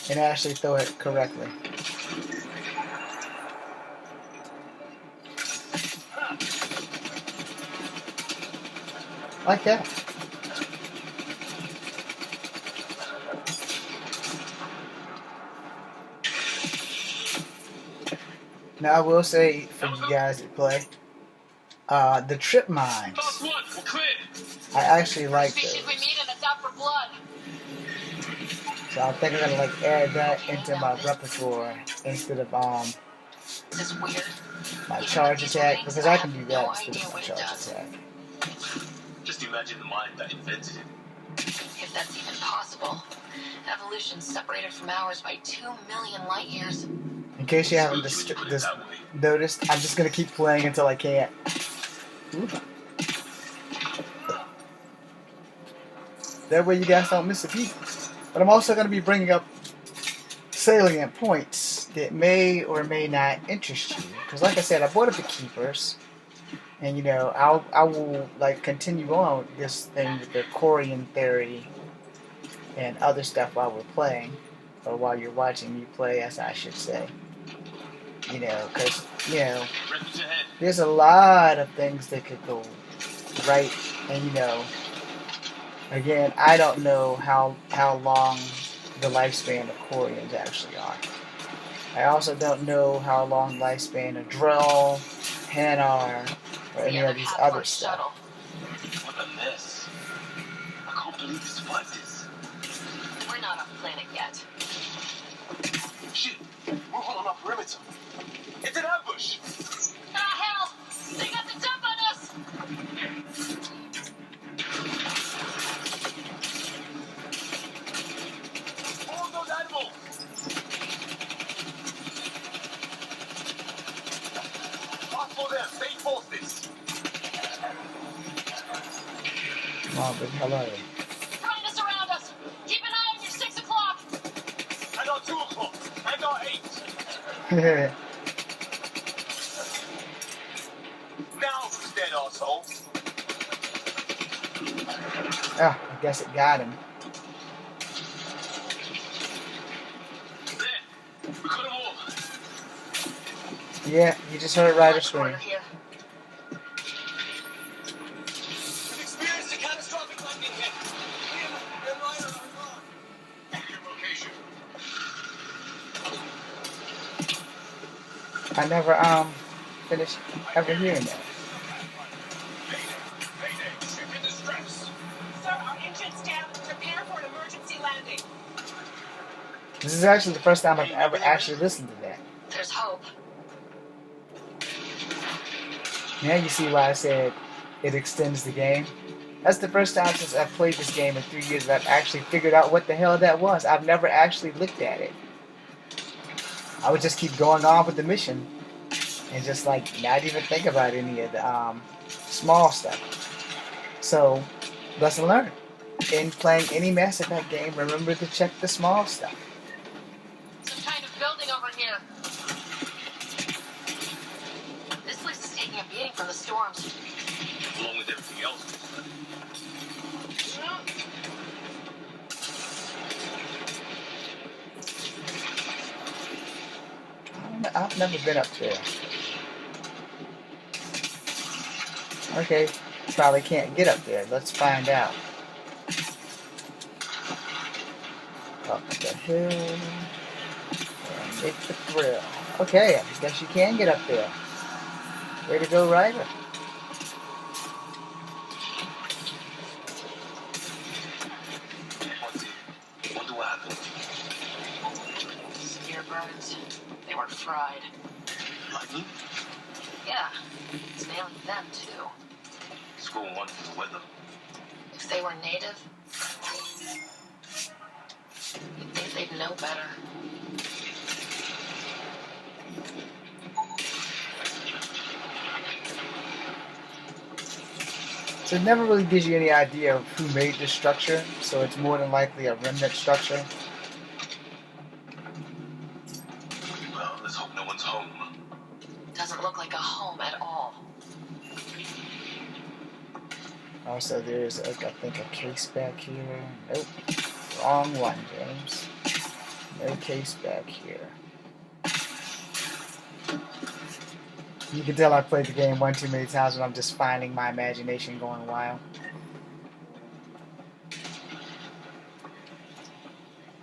And actually throw it correctly. Like that. Now I will say for you guys that play, the trip mines. I actually like those. Species we meet and it's out for blood. So I think I'm gonna like add that into my repertoire instead of This is weird. my charge attack, because I can do that instead of my charge attack. Just imagine the mind that invented it. If that's even possible. Evolution's separated from ours by 2 million light years. In case you haven't noticed, I'm just gonna keep playing until I can't. Ooh. That way you guys don't miss a beat. But I'm also going to be bringing up salient points that may or may not interest you. Because like I said, I bought up the Keepers. And you know, I will like continue on this thing with the Corian theory and other stuff while we're playing. Or while you're watching me play, as I should say. You know, because, you know, there's a lot of things that could go right. And you know, again, I don't know how long the lifespan of Corians actually are. I also don't know how long the lifespan of Drell, Hanar, or any of these other stuff. What a mess. I can't believe we survived this. We're not off planet yet. Shit, move on our perimeter. It's an ambush. Ah, hell! They got the jump on us! All those animals. Fast for them. Stay forces. Come on, big hello. Trying to surround us! Keep an eye on your 6 o'clock! And our 2 o'clock. And our 8. Now who's dead, arsehole? Ah, I guess it got him. There. We got them all. Yeah, you just heard Ryder scream. Here. We've experienced a catastrophic lightning hit. Liam and Ryder are gone. Your location. I never finished ever hearing that. Mayday. Ship in distress. Sir, our engine's down. Prepare for an emergency landing. This is actually the first time I've ever actually listened to that. There's hope. Now you see why I said it extends the game. That's the first time since I've played this game in 3 years that I've actually figured out what the hell that was. I've never actually looked at it. I would just keep going on with the mission and just like not even think about any of the small stuff. So, lesson learned. In playing any Mass Effect game, remember to check the small stuff. Some kind of building over over here. This place is taking a beating from the storms. Along with everything else. I've never been up there. Okay, probably can't get up there. Let's find out. Up the hill and make the thrill. Okay, I guess you can get up there. Way to go, Ryder. Wonder what happened. Spear birds. They were fried. Lightning? Yeah, it's nailing them too. Score one for the weather. If they were native, you'd think they'd know better. So it never really gives you any idea of who made this structure, so it's more than likely a remnant structure. Well, let's hope no one's home. Doesn't look like a home at all. Also, there's, I think, a case back here. Nope. Wrong one, James. No case back here. You can tell I've played the game one too many times and I'm just finding my imagination going wild.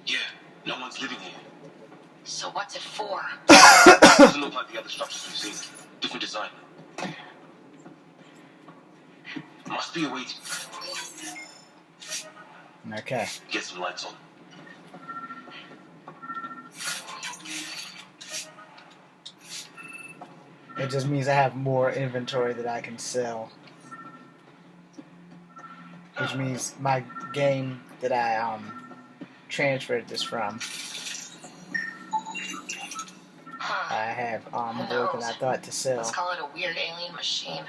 Yeah, no one's living here. So what's it for? Doesn't look like the other structures we've seen. Different design. Must be a way to Okay. get some lights on. It just means I have more inventory that I can sell. Which means my game that I transferred this from, I have more than I thought to Let's sell. call it a weird alien machine.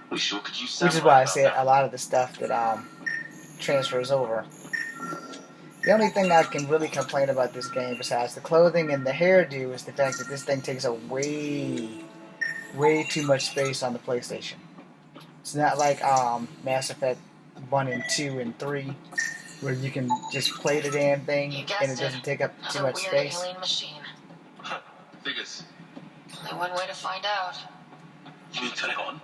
We sure could use Which is why I said a lot of the stuff that transfers over. The only thing I can really complain about this game, besides the clothing and the hairdo, is the fact that this thing takes a way too much space on the PlayStation. It's not like Mass Effect 1 and 2 and 3, where you can just play the damn thing and it doesn't take up too much space. Alien machine. Figures. Only one way to find out. Can you turn it on?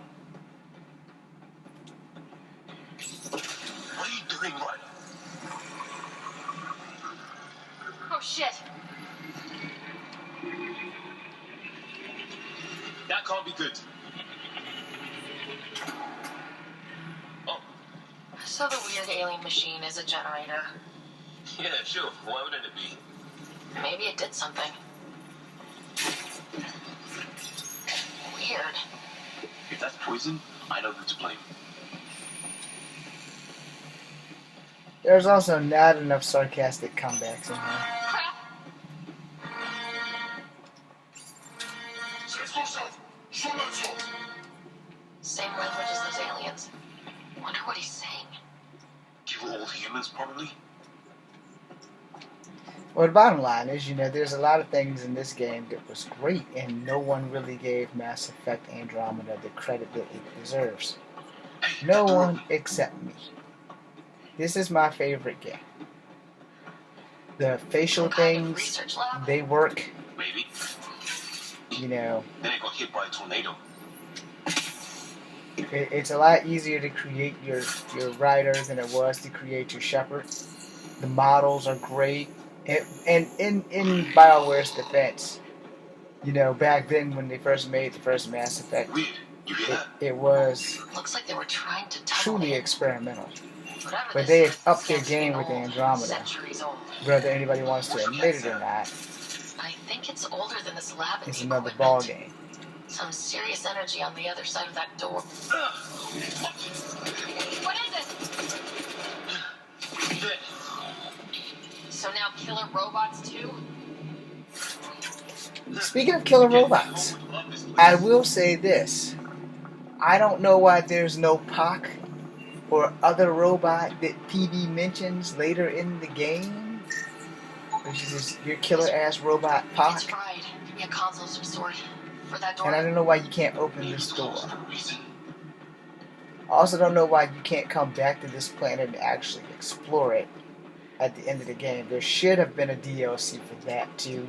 What are you doing, Ryder? Oh shit! That can't be good. Oh. So the weird alien machine is a generator. Yeah, sure. Why wouldn't it be? Maybe it did something. Weird. If that's poison, I know who to blame. There's also not enough sarcastic comebacks in here. Same language as those aliens. Wonder what he's saying. Kill all humans, probably? Well, the bottom line is, there's a lot of things in this game that was great, and no one really gave Mass Effect Andromeda the credit that it deserves. No one except me. This is my favorite game. The facial things, they work. Maybe. Then it got hit by a tornado. It's a lot easier to create your rider than it was to create your Shepard. The models are great. And in BioWare's defense, back then when they first made the first Mass Effect, it was Looks like they were trying to truly experimental. Whatever But this they is, have upped their can't be game with old. Andromeda, Centuries old. whether anybody wants to admit it or not. I think it's older than this lab. It's another ball game. Some serious energy on the other side of that door. What is it? So now killer robots too? Speaking of killer robots, I will say this. I don't know why there's no Pac or other robot that PB mentions later in the game. which is this, your killer ass robot Pock. It's fried. Give me a console of some sort. For that door. And I don't know why you can't open this door. I also don't know why you can't come back to this planet and actually explore it at the end of the game. There should have been a DLC for that too.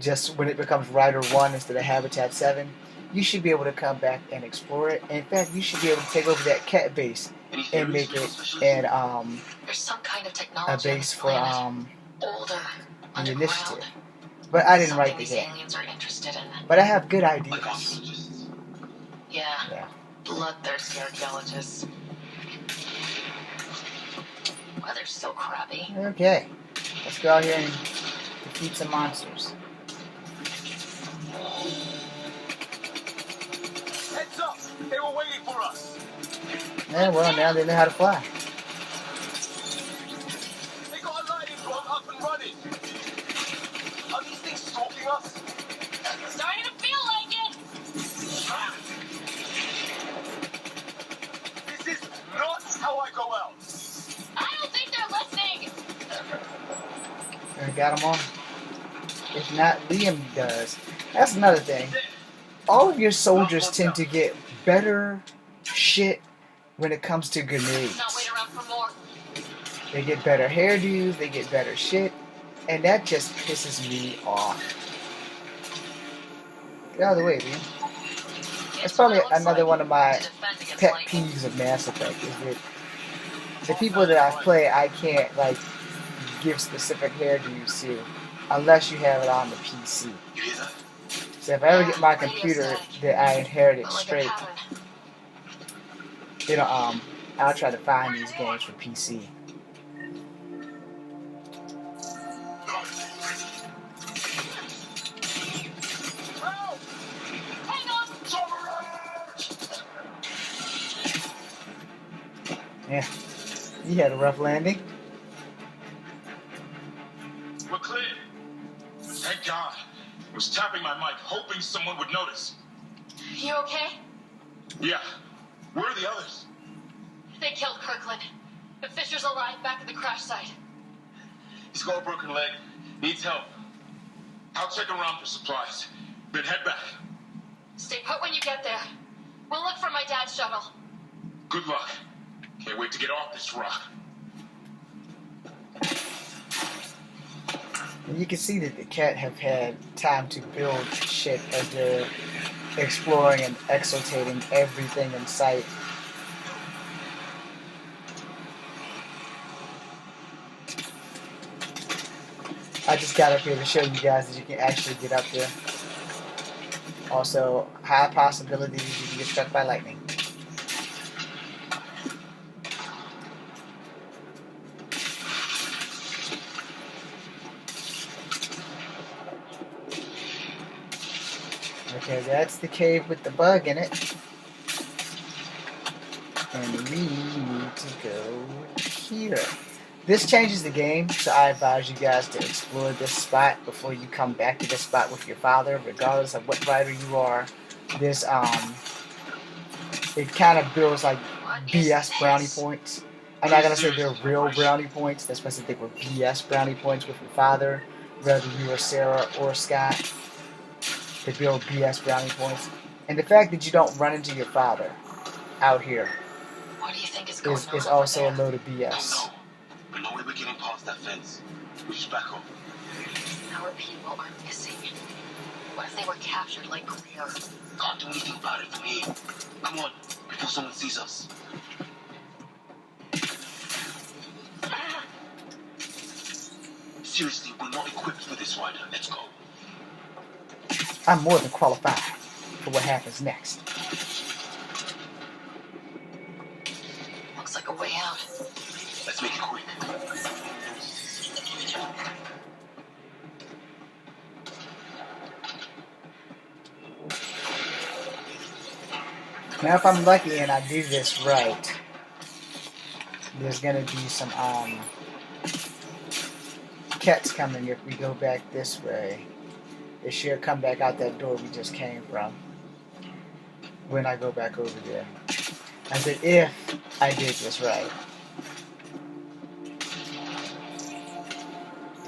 Just when it becomes Rider 1 instead of Habitat 7, you should be able to come back and explore it. In fact, you should be able to take over that cat base and make it an There's some kind of a technology base for older, the initiative. But I didn't write the game. Aliens are interested in. But I have good ideas. Yeah. Bloodthirsty archaeologists. Weather's so crappy. Okay, let's go out here and defeat some monsters. Heads up! They were waiting for us! Yeah, well, now they know how to fly. They got a lighting block up and running! Are these things stalking us? Starting to feel like it. This is not how I go out! I don't think they're listening. I got them all. If not, Liam does. That's another thing. All of your soldiers tend to get better shit when it comes to grenades. Not wait around for more. They get better hairdos, they get better shit, and that just pisses me off. Get out of the way, Liam. That's probably another one of my pet peeves of Mass Effect, is that the people that I play, I can't, like, give specific hairdos to, unless you have it on the PC. You hear that? So if I ever get my computer that I inherited straight, I'll try to find these games for PC. Yeah, you had a rough landing. We're clear. Thank God. I was tapping my mic, hoping someone would notice. You okay? Yeah. Where are the others? They killed Kirkland. But Fisher's alive back at the crash site. He's got a broken leg. Needs help. I'll check around for supplies. Then head back. Stay put when you get there. We'll look for my dad's shuttle. Good luck. Can't wait to get off this rock. And you can see that the cat have had time to build shit as they're exploring and exotating everything in sight. I just got up here to show you guys that you can actually get up there. Also, high possibility that you can get struck by lightning. Okay, that's the cave with the bug in it. And we need to go here. This changes the game, so I advise you guys to explore this spot before you come back to this spot with your father, regardless of what rider you are. This, it kind of builds like BS brownie points. I'm not going to say they're real brownie points. That's supposed to think we're BS brownie points with your father, whether you are Sarah or Scott. They build BS brownie points. And the fact that you don't run into your father out here What do you think is going on is over also there? a load of BS. But no way we're getting past that fence. We just back up. Our people are missing. What if they were captured like Greer? Can't do anything about it from here. Come on, before someone sees us. Seriously, we're not equipped for this rider. Let's go. I'm more than qualified for what happens next. Looks like a way out. Let's make it quick. Now if I'm lucky and I do this right, there's gonna be some cats coming if we go back this way. They should come back out that door we just came from when I go back over there. I said if I did this right.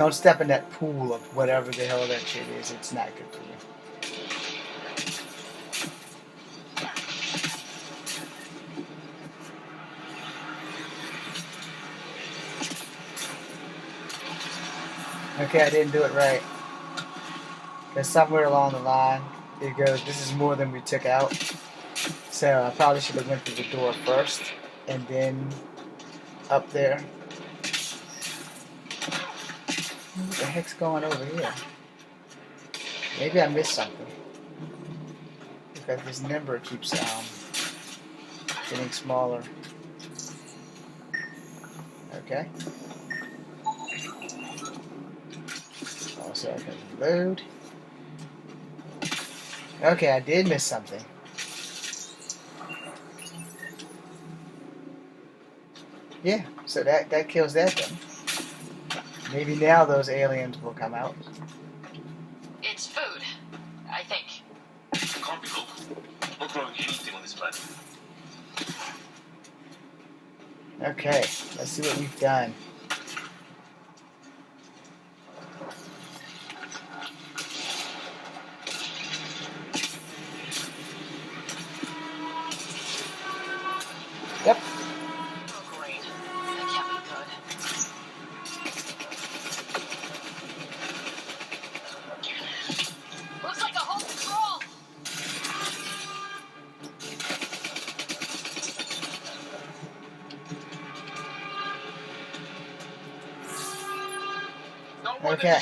Don't step in that pool of whatever the hell that shit is. It's not good for you. Okay, I didn't do it right. Because somewhere along the line, it goes, this is more than we took out. So I probably should have went through the door first, and then up there. What the heck's going over here? Maybe I missed something. Because this number keeps getting smaller. Okay. Also, I can reload. Okay, I did miss something. Yeah, so that kills that then. Maybe now those aliens will come out. It's food, I think. Can't be local. Not growing anything on this planet. Okay, let's see what we've done. Yep. Oh, great. That can't be good. Looks like a whole patrol. Okay.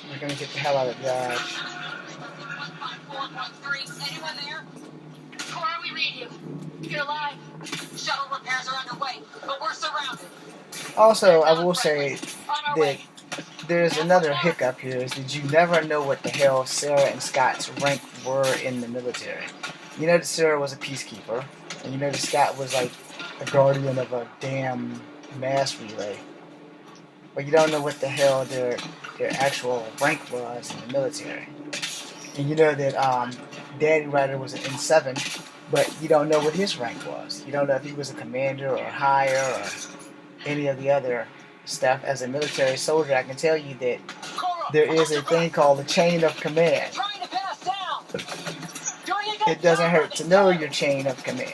We're gonna get the hell out of Dodge. 15413. Anyone there? Cora, we read you. You're alive. Shuttle repairs are underway, but we're surrounded. Also, I will say that there's another hiccup here, is that you never know what the hell Sarah and Scott's rank were in the military. You know that Sarah was a peacekeeper, and you know that Scott was like a guardian of a damn mass relay. But you don't know what the hell their actual rank was in the military. And you know that Daddy Ryder was an N7, but you don't know what his rank was. You don't know if he was a commander or higher or any of the other stuff. As a military soldier, I can tell you that there is a thing called the chain of command. It doesn't hurt to know your chain of command.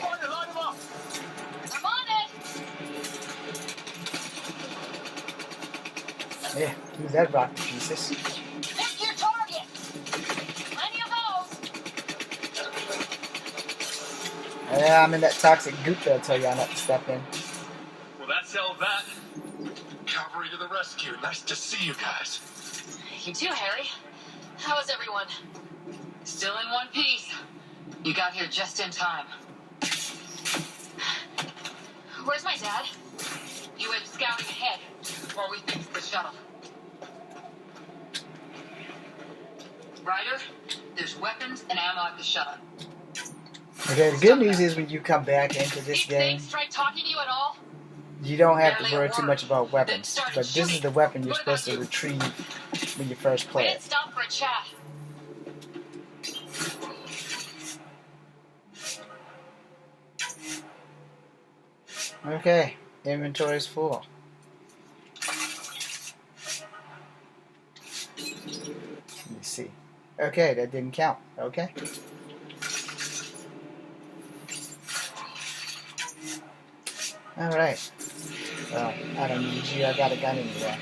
Yeah, use that rock to pieces. Pick your target. Plenty of those. Yeah, I'm in that toxic goop that'll tell y'all not to step in. Well, that settled that. Cavalry to the rescue. Nice to see you guys. You too, Harry. How is everyone? Still in one piece. You got here just in time. Where's my dad? You went scouting ahead while we fixed the shuttle. Ryder, there's weapons and ammo at the shuttle. Okay, the good news is when you come back into this These game, things try talking to you at all? you don't have to worry too much about weapons. But this is the weapon you're supposed to retrieve when you first We play didn't it. stop for a chat. Okay, inventory's full. Let me see. Okay, that didn't count. Okay. Alright. Well, I don't need you. I got a gun anyway.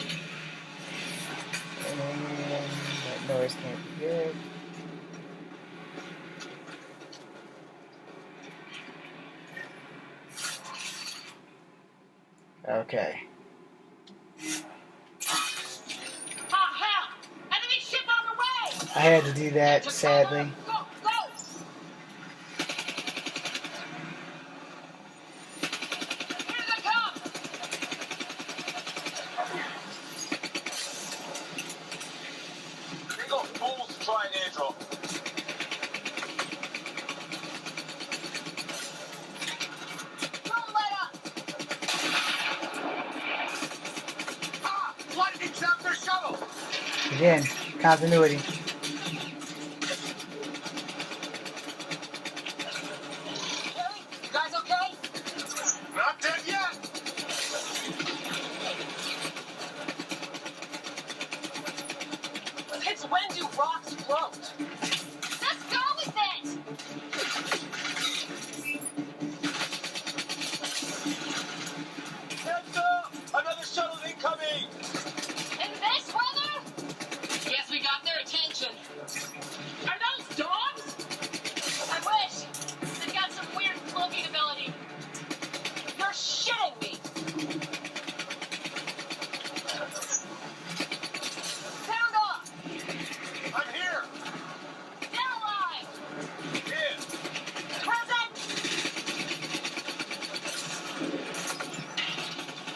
And that noise can't be good. Okay. Ah, hell! Enemy ship on the way! I had to do that, sadly. Go, go! Here they come! They got balls to try an airdrop. Don't let up! Why did he trap their shuttle? Again, continuity. Harry, you guys okay? Not dead yet. when do rocks float? Let's go with it! Heads up! Another shuttle incoming! In this weather? Guess we got their attention. Are those dogs? I wish. They've got some weird cloaking ability. You're shitting me. Sound off! I'm here! They're alive! Here! Present!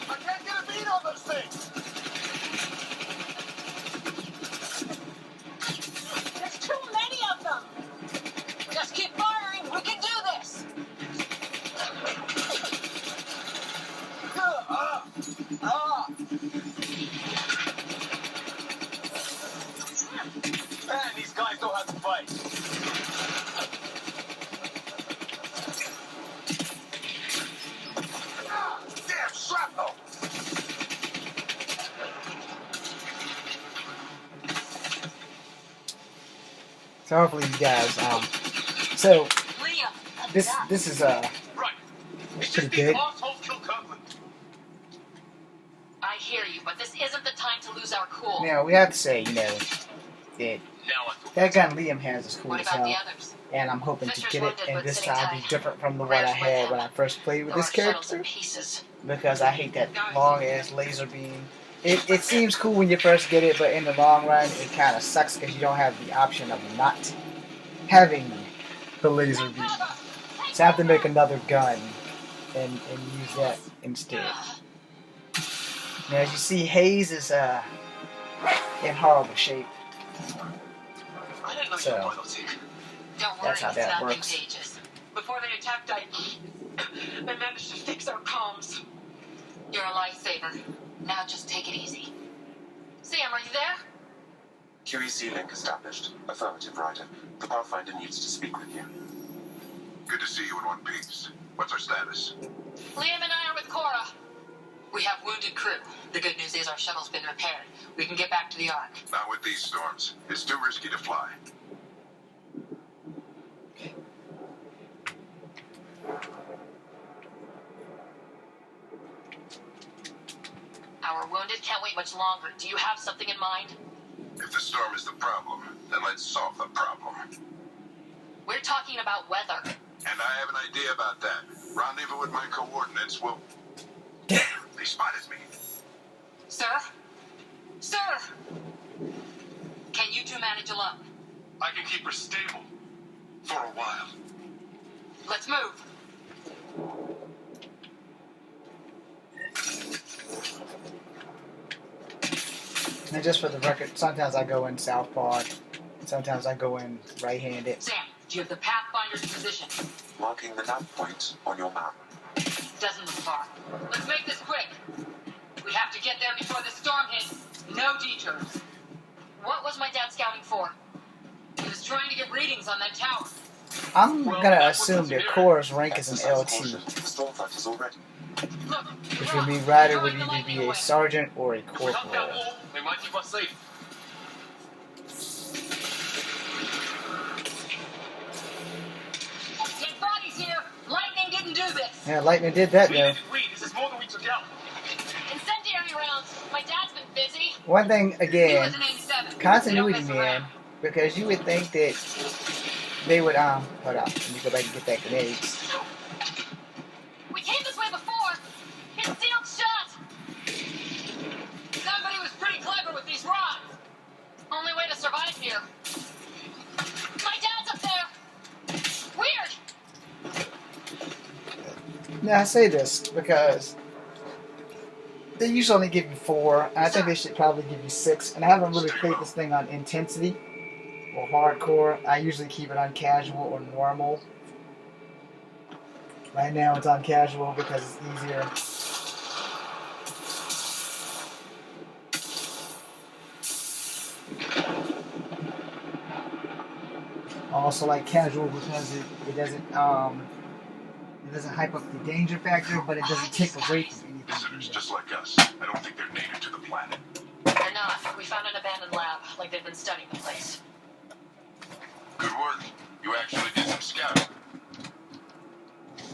I can't get a beat on those things! There's too many of them. Just keep firing. We can do this. Man, these guys know how to fight. Damn shrapnel! So hopefully you guys, so Liam, this is Right. It's pretty just these good. assholes kill Kirkland. I hear you, but this isn't the time to lose our cool. Now we have to say, you know, that Now I feel that gun Liam has is cool What as about the hell, others? and I'm hoping to Fisher's get it, wounded, and but this sitting time tight. be different from the one I Rarely with had him. when I first played with Though this our shuttle's character, in pieces. because I hate that long ass laser beam. It seems cool when you first get it, but in the long run, it kind of sucks because you don't have the option of not having the laser beam. So I have to make another gun and use that instead. Now, as you see, Hayes is in horrible shape. I didn't know So, you were biotech. Don't worry, that's how it's that not works. contagious. before they attacked, I managed to fix our comms. You're a lifesaver. Now just take it easy. Sam, are you there? QEC link established. Affirmative, Ryder. The Pathfinder needs to speak with you. Good to see you in one piece. What's our status? Liam and I are with Cora. We have wounded crew. The good news is our shuttle's been repaired. We can get back to the Ark. Not with these storms. It's too risky to fly. Our wounded can't wait much longer. Do you have something in mind? If the storm is the problem, then let's solve the problem. We're talking about weather. And I have an idea about that. Rendezvous with my coordinates will... Damn, they spotted me. Sir? Sir! Can you two manage alone? I can keep her stable. For a while. Let's move. And just for the record, sometimes I go in southpaw, sometimes I go in right-handed. Sam, do you have the Pathfinder's position? Marking the nav point on your map. Doesn't look far. Let's make this quick. We have to get there before the storm hits. No detours. What was my dad scouting for? He was trying to get readings on that tower. I'm gonna assume that Cora's rank is an LT, The storm front is already. Look, which would mean Ryder would either be a sergeant or a If we help that corporal. wall, they might keep us safe. Dead bodies here. Lightning didn't do this. Yeah, Lightning did that We though. didn't lead. This is more than we took out. Incendiary rounds. My dad's been busy. One thing He again, was in 87. continuity, They don't mess man, around. because you would think that they would hold on, let me go back and get that grenades. We came this way before. It's sealed shut. Somebody was pretty clever with these rods. Only way to survive here. My dad's up there. Weird. Now I say this because they usually only give you 4, and I think they should probably give you 6. And I haven't really played this thing on intensity or hardcore. I usually keep it on casual or normal. Right now it's on casual because it's easier. I also like casual because it doesn't hype up the danger factor, but it doesn't take away from anything. Visitors just like us. I don't think they're native to the planet. They're not. We found an abandoned lab, like they've been studying the place. Good work. You actually did some scouting.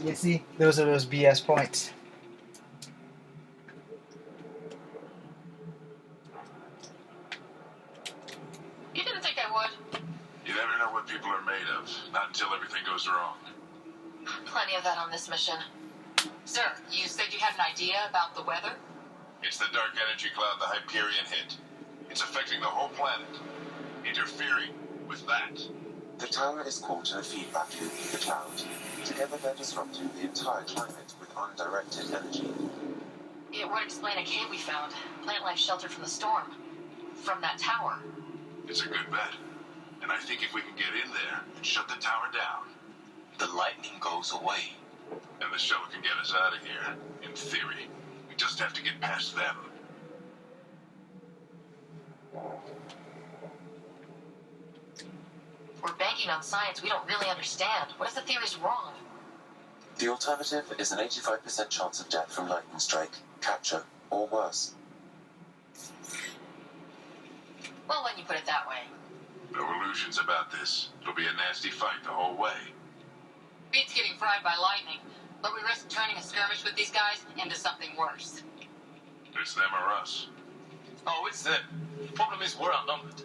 You see, those are those BS points. You didn't think I would? You never know what people are made of. Not until everything goes wrong. Plenty of that on this mission. Sir, you said you had an idea about the weather? It's the dark energy cloud the Hyperion hit. It's affecting the whole planet. Interfering with that. The tower is caught in a feedback loop with the cloud. Together they're disrupting the entire climate with undirected energy. It would explain a cave we found. Plant life sheltered from the storm. From that tower. It's a good bet. And I think if we can get in there and shut the tower down, The lightning goes away. and the shuttle can get us out of here, in theory. We just have to get past them. We're banking on science we don't really understand. What if the theory's wrong? The alternative is an 85% chance of death from lightning strike, capture, or worse. Well, when you put it that way. No illusions about this. It'll be a nasty fight the whole way. Beats getting fried by lightning, but we risk turning a skirmish with these guys into something worse. It's them or us. Oh, it's them. Problem is, we're outnumbered.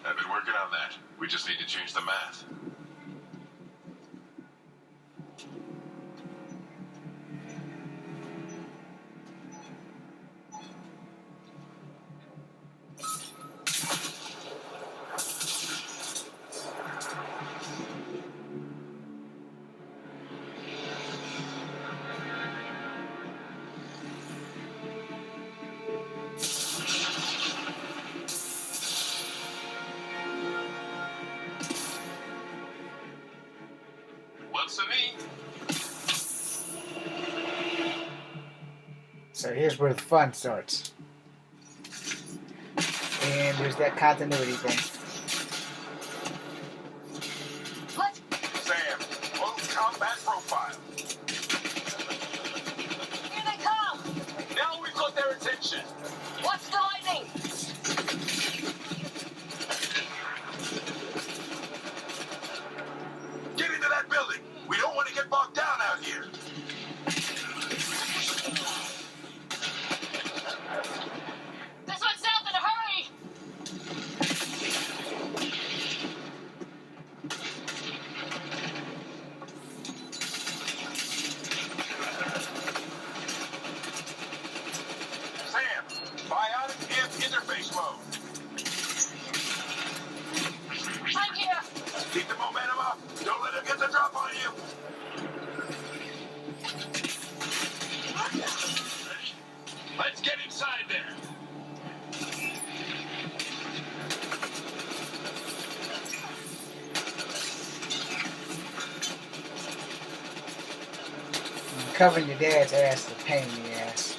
I've been working on that. We just need to change the math. Works for me. So here's where the fun starts. And there's that continuity thing. What? Sam, full combat profile. Here they come! Now we've got their attention. Watch the lightning! Get into that building. We don't want to get bogged down out here. This one's south in a hurry! Sam, bionic interface mode. I'm here! Keep the momentum up. Don't let him get the drop on you. Ready? Let's get inside there. Covering your dad's ass is a pain in the ass.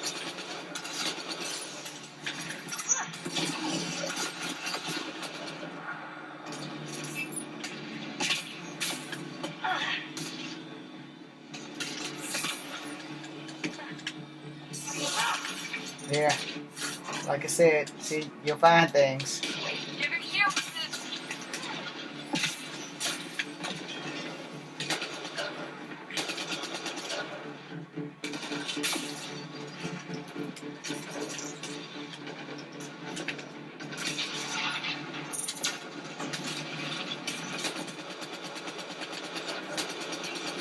Yeah, like I said, see, you'll find things. Give it here with this!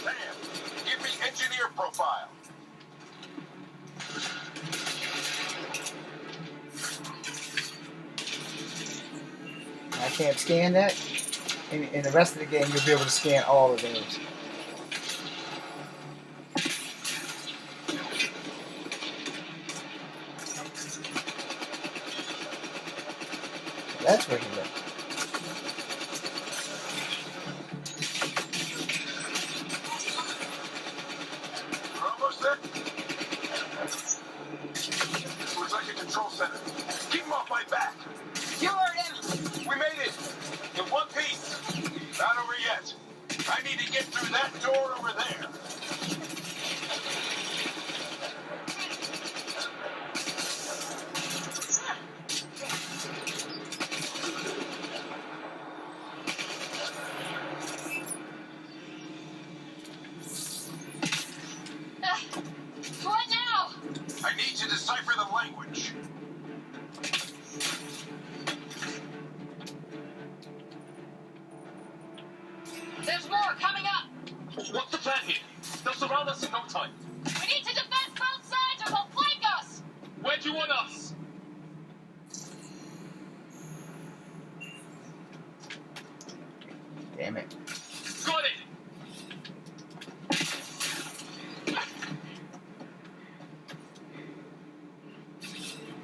Sam, give me engineer profile. I can't scan that. In the rest of the game, you'll be able to scan all of those. That's where you look. We're almost there. Looks like a control center. Keep him off my back. You heard him! We made it. In one piece. Not over yet. I need to get through that door over there. There's more coming up. What's the plan here? They'll surround us in no time. We need to defend both sides or they'll flank us. Where do you want us? Damn it. Got it!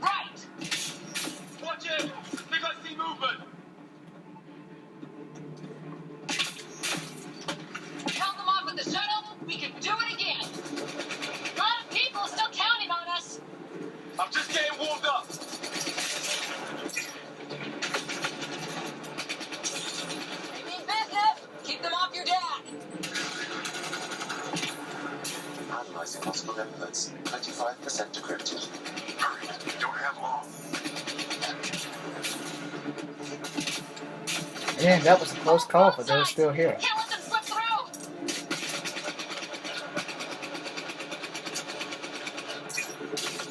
Right. Watch it! Think I see movement! Held them off with the shuttle. We can do it again. A lot of people are still counting on us. I'm just getting warmed up! They mean business. Keep them off your dad. Analyzing possible inputs. 25% decrypted. Hurry, we don't have long. Man, that was a close call for those still here. Can't let them slip through.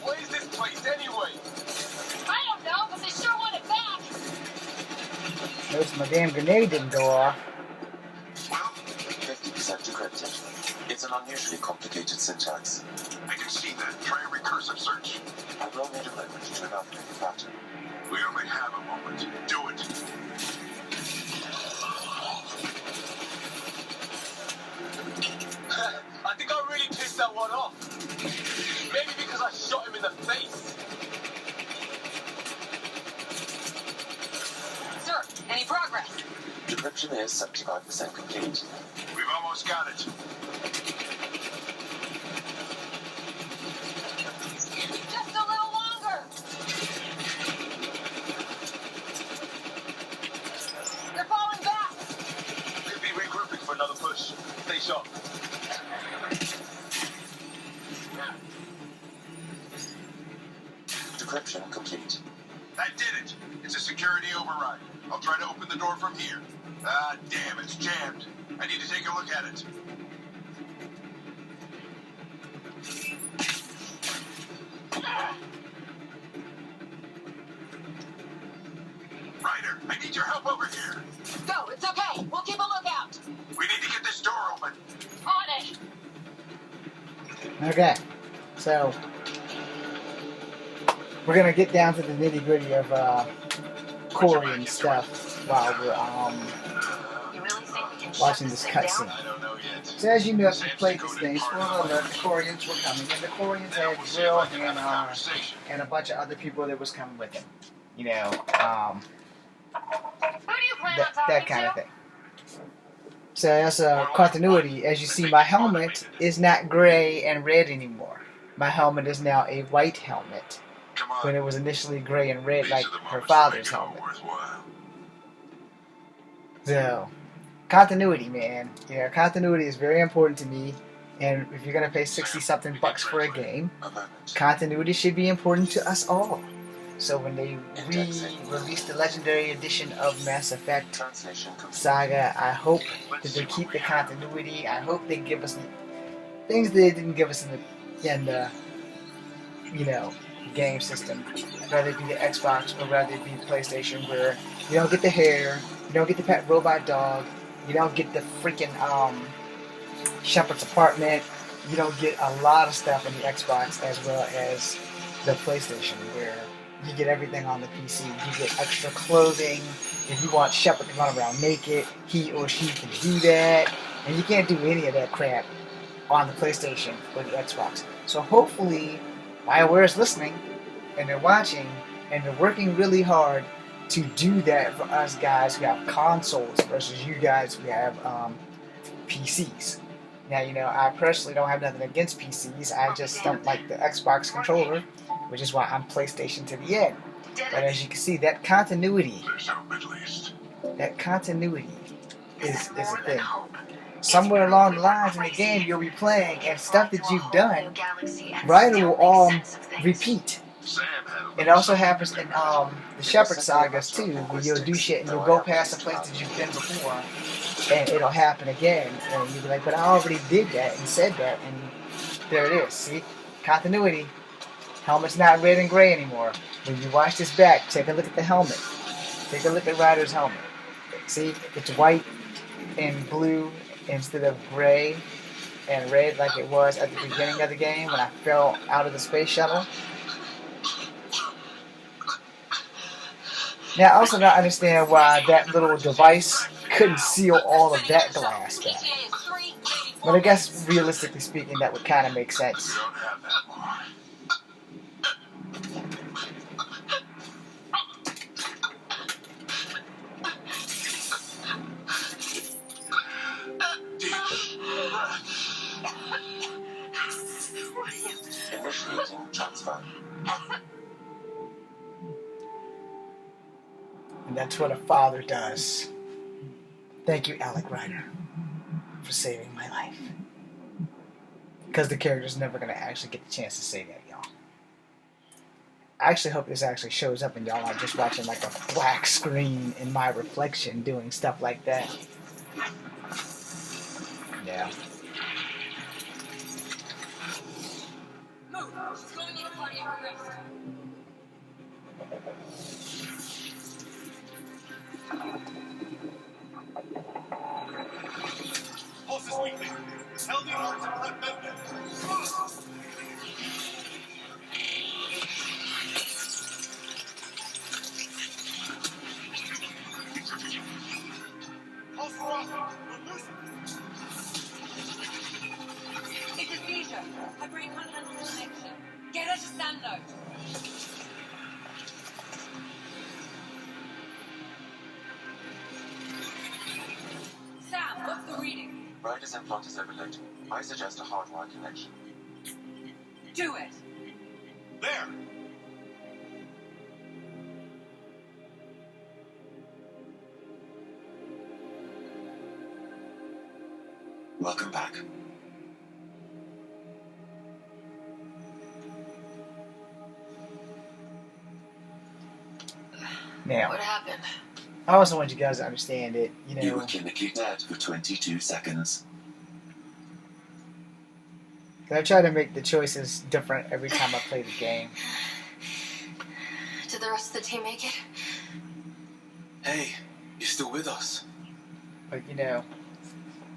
What is this place anyway? I don't know, but they sure want it back. Notice my damn grenade didn't go off. 50% decrypted. It's an unusually complicated syntax. I can see that. Try a recursive search. I will need a moment to evaluate the pattern. We only have a moment. Do it. I think I really pissed that one off. Maybe because I shot him in the face. Sir, any progress? Decryption is 75% complete. We've almost got it. Just a little longer. They're falling back. Could be regrouping for another push. Stay sharp. Decryption complete. That did it. It's a security override. I'll try to open the door from here. Ah, damn, it's jammed. I need to take a look at it. Ryder, I need your help over here. Go, it's okay. We'll keep a lookout. We need to get this door open. On it. Okay, so we're gonna get down to the nitty gritty of Corey and stuff while we're You really think we can shut watching this cutscene. I don't know yet. So as you know, if you played this game, spoiler alert, the Corians were coming, and the Corians had Drill and a bunch of other people that was coming with him. You know, Who do you plan on that talking kind to? of thing. So as a continuity, as you see, my helmet is not gray and red anymore. My helmet is now a white helmet, Come on. when it was initially gray and red These like are the her moments that father's make it all helmet. worthwhile. So, continuity, man. Yeah, continuity is very important to me. And if you're gonna pay 60-something bucks for a game, A moment. continuity should be important to us all. So when they re-release the Legendary Edition of Mass Effect Translation complete. Saga, I hope that they keep the continuity. I hope they give us things that they didn't give us in the you know, game system. Whether it be the Xbox or whether it be the PlayStation, where you don't get the hair, you don't get the pet robot dog, you don't get the freaking Shepherd's apartment, you don't get a lot of stuff in the Xbox as well as the PlayStation, where you get everything on the PC. You get extra clothing. If you want Shepard to run around naked, he or she can do that. And you can't do any of that crap on the PlayStation or the Xbox. So hopefully, BioWare is listening, and they're watching, and they're working really hard to do that for us guys who have consoles versus you guys who have PCs. Now, you know, I personally don't have nothing against PCs. I just don't like the Xbox controller, which is why I'm PlayStation to the end. But as you can see, that continuity, There's hope at least. that continuity is a thing. Somewhere along the lines in the game you'll be playing, and stuff that you've done, Ryder will all repeat. Sam had a It also happens in the Shepherd sagas too, where you'll do shit and you'll go past a place that you've been before, and it'll happen again, and you'll be like, but I already did that and said that, and there it is. See? Continuity. Helmet's not red and gray anymore. When you watch this back, take a look at the helmet. Take a look at Ryder's helmet. See? It's white in blue instead of gray and red like it was at the beginning of the game when I fell out of the space shuttle. Now, I also don't understand why that little device couldn't seal all of that glass back. But I guess, realistically speaking, that would kind of make sense. We don't have that long. Initiating transfer. And that's what a father does. Thank you, Alec Ryder, for saving my life. Because the character's never going to actually get the chance to say that, y'all. I actually hope this actually shows up and y'all aren't just watching like a black screen in my reflection doing stuff like that. Yeah. Move! She's going to need cardiac arrest. Pulse is weakening. Tell the alarm to prep movement. Pulse dropping. We're losing. It's a seizure. Her brain can't handle the connection. Get her to stand note. Sam, what's the reading? Ryder's implant is overloaded. I suggest a hardwire connection. Do it. There. Welcome back. Now, What happened? I also want you guys to understand it, You were clinically dead for 22 seconds. I try to make the choices different every time I play the game. Did the rest of the team make it? Hey, you're still with us. But,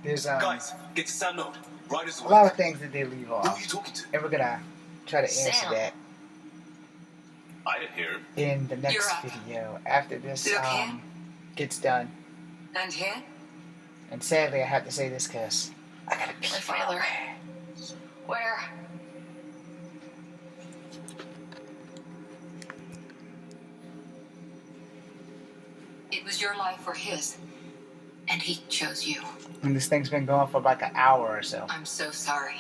there's Guys, get to Sam Node. Ryder's a away. lot of things that they leave Who are off. you talking to? And we're going to try to answer Sam. that I didn't hear him. in the next You're up. video after this Look here. gets done. And here? And sadly, I have to say this because I got to pee. My father. Where? It was your life or his. And he chose you. And this thing's been going for like an hour or so. I'm so sorry.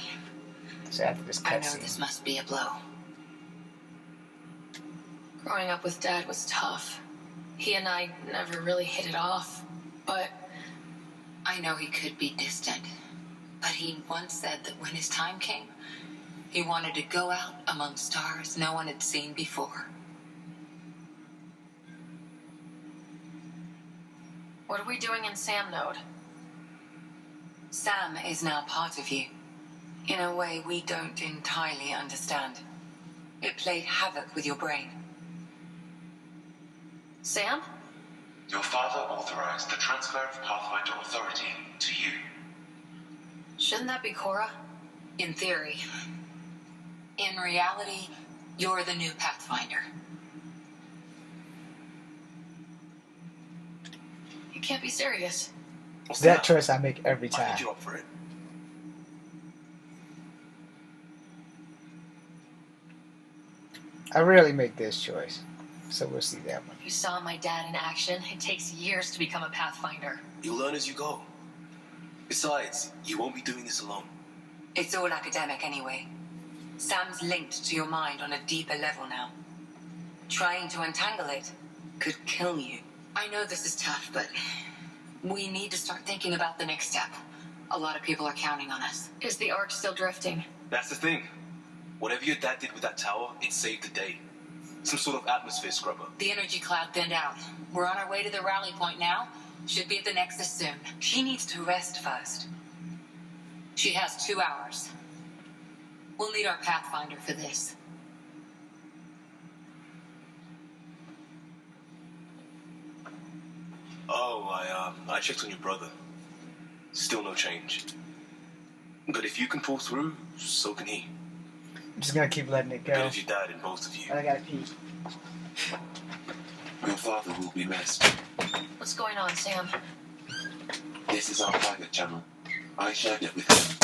So after this I know cutscene. this must be a blow. Growing up with Dad was tough. He and I never really hit it off. But I know he could be distant. But he once said that when his time came, he wanted to go out among stars no one had seen before. what are we doing in Sam Node? Sam is now part of you. In a way we don't entirely understand. It played havoc with your brain. Sam? Your father authorized the transfer of Pathfinder authority to you. Shouldn't that be Cora? In theory. In reality, you're the new Pathfinder. You can't be serious. What's That choice I make every I time. hit you up for it. I rarely make this choice. So we'll see that one. You saw my dad in action. It takes years to become a Pathfinder. You'll learn as you go. Besides, you won't be doing this alone. It's all academic anyway. Sam's linked to your mind on a deeper level now. Trying to untangle it could kill you. I know this is tough, but we need to start thinking about the next step. A lot of people are counting on us. Is the arc still drifting? That's the thing. Whatever your dad did with that tower, it saved the day. Some sort of atmosphere scrubber. The energy cloud thinned out. We're on our way to the rally point now. Should be at the Nexus soon. She needs to rest first. She has 2 hours. We'll need our Pathfinder for this. Oh, I checked on your brother. Still no change. But if you can pull through, so can he. I'm just gonna keep letting it go. And if you died in both of you. I gotta pee. Your father will be missed. What's going on, Sam? This is our private channel. I shared it with him.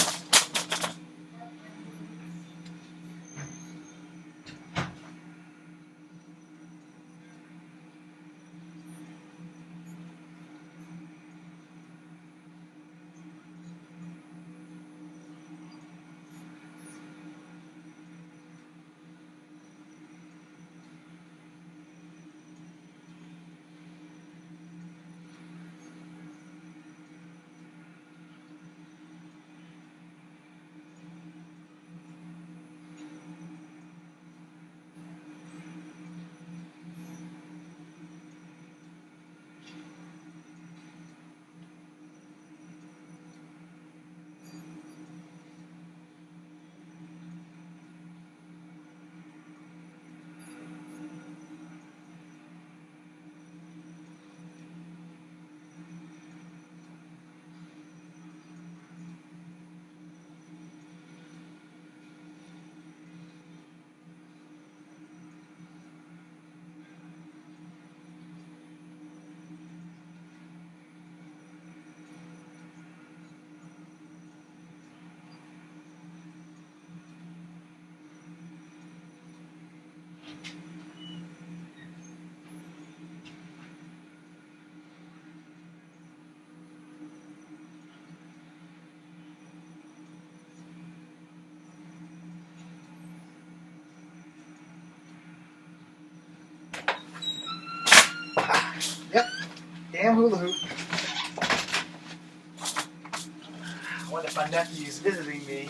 Yep. Damn hula hoop. I wonder if my nephew's visiting me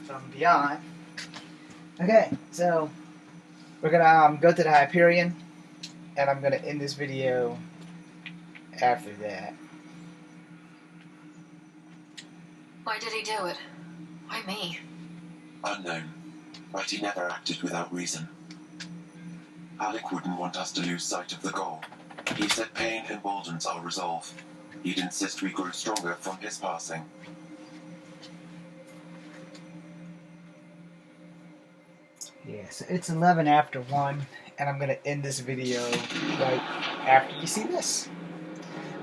from beyond. Okay, so we're gonna go to the Hyperion, and I'm gonna end this video after that. Why did he do it? Why me? Unknown, but he never acted without reason. Alec wouldn't want us to lose sight of the goal. He said pain emboldens our resolve. He'd insist we grew stronger from his passing. Yeah, so it's 11 after 1, and I'm going to end this video right after you see this.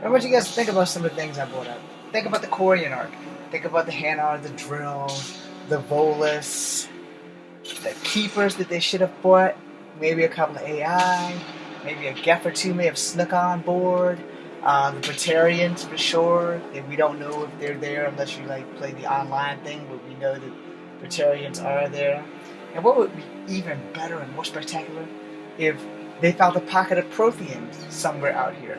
I want you guys to think about some of the things I brought up. Think about the Corian arc. Think about the Hanar, the Drill, the Volus, the Keepers that they should have bought, maybe a couple of AI, maybe a Geth or two may have snuck on board, the Batarians for sure. And we don't know if they're there unless you like play the online thing, but we know that Batarians are there. And what would be even better and more spectacular if they found a pocket of Protheans somewhere out here.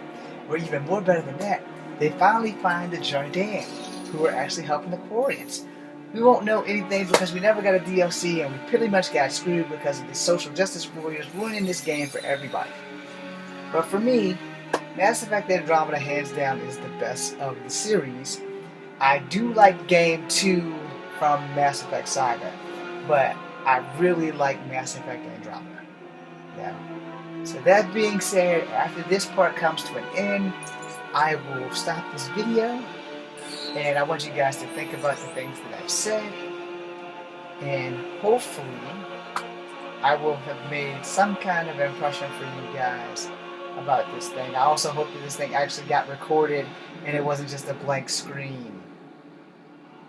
Or even more better than that, they finally find the Jardin, who are actually helping the Quarians. We won't know anything because we never got a DLC, and we pretty much got screwed because of the social justice warriors ruining this game for everybody. But for me, Mass Effect Andromeda hands down is the best of the series. I do like Game 2 from Mass Effect Saga, but I really like Mass Effect Andromeda. Yeah. So that being said, after this part comes to an end, I will stop this video, and I want you guys to think about the things that I've said, and hopefully I will have made some kind of impression for you guys about this thing. I also hope that this thing actually got recorded and it wasn't just a blank screen.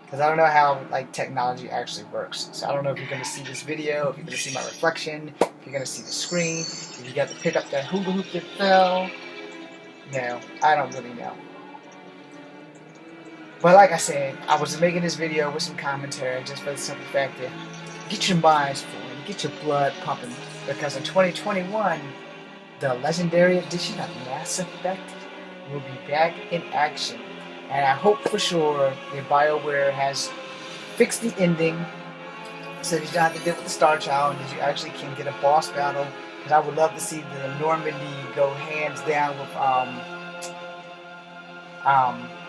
Because I don't know how like technology actually works. So I don't know if you're going to see this video, if you're going to see my reflection, if you're going to see the screen, if you got to pick up that hula hoop that fell. No, I don't really know. But like I said, I was making this video with some commentary just for the simple fact that get your minds flowing, get your blood pumping. Because in 2021, the legendary edition of Mass Effect will be back in action. And I hope for sure that BioWare has fixed the ending so that you don't have to deal with the Star Child and that you actually can get a boss battle. Because I would love to see the Normandy go hands down with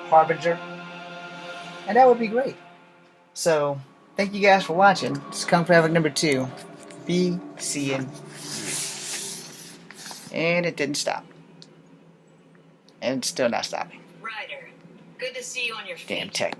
Harbinger. And that would be great. So, thank you guys for watching. This is Kung Fu Havoc number 2. Be seeing you. And it didn't stop. And it's still not stopping. Ryder, Good to see you on your feet. Damn tech.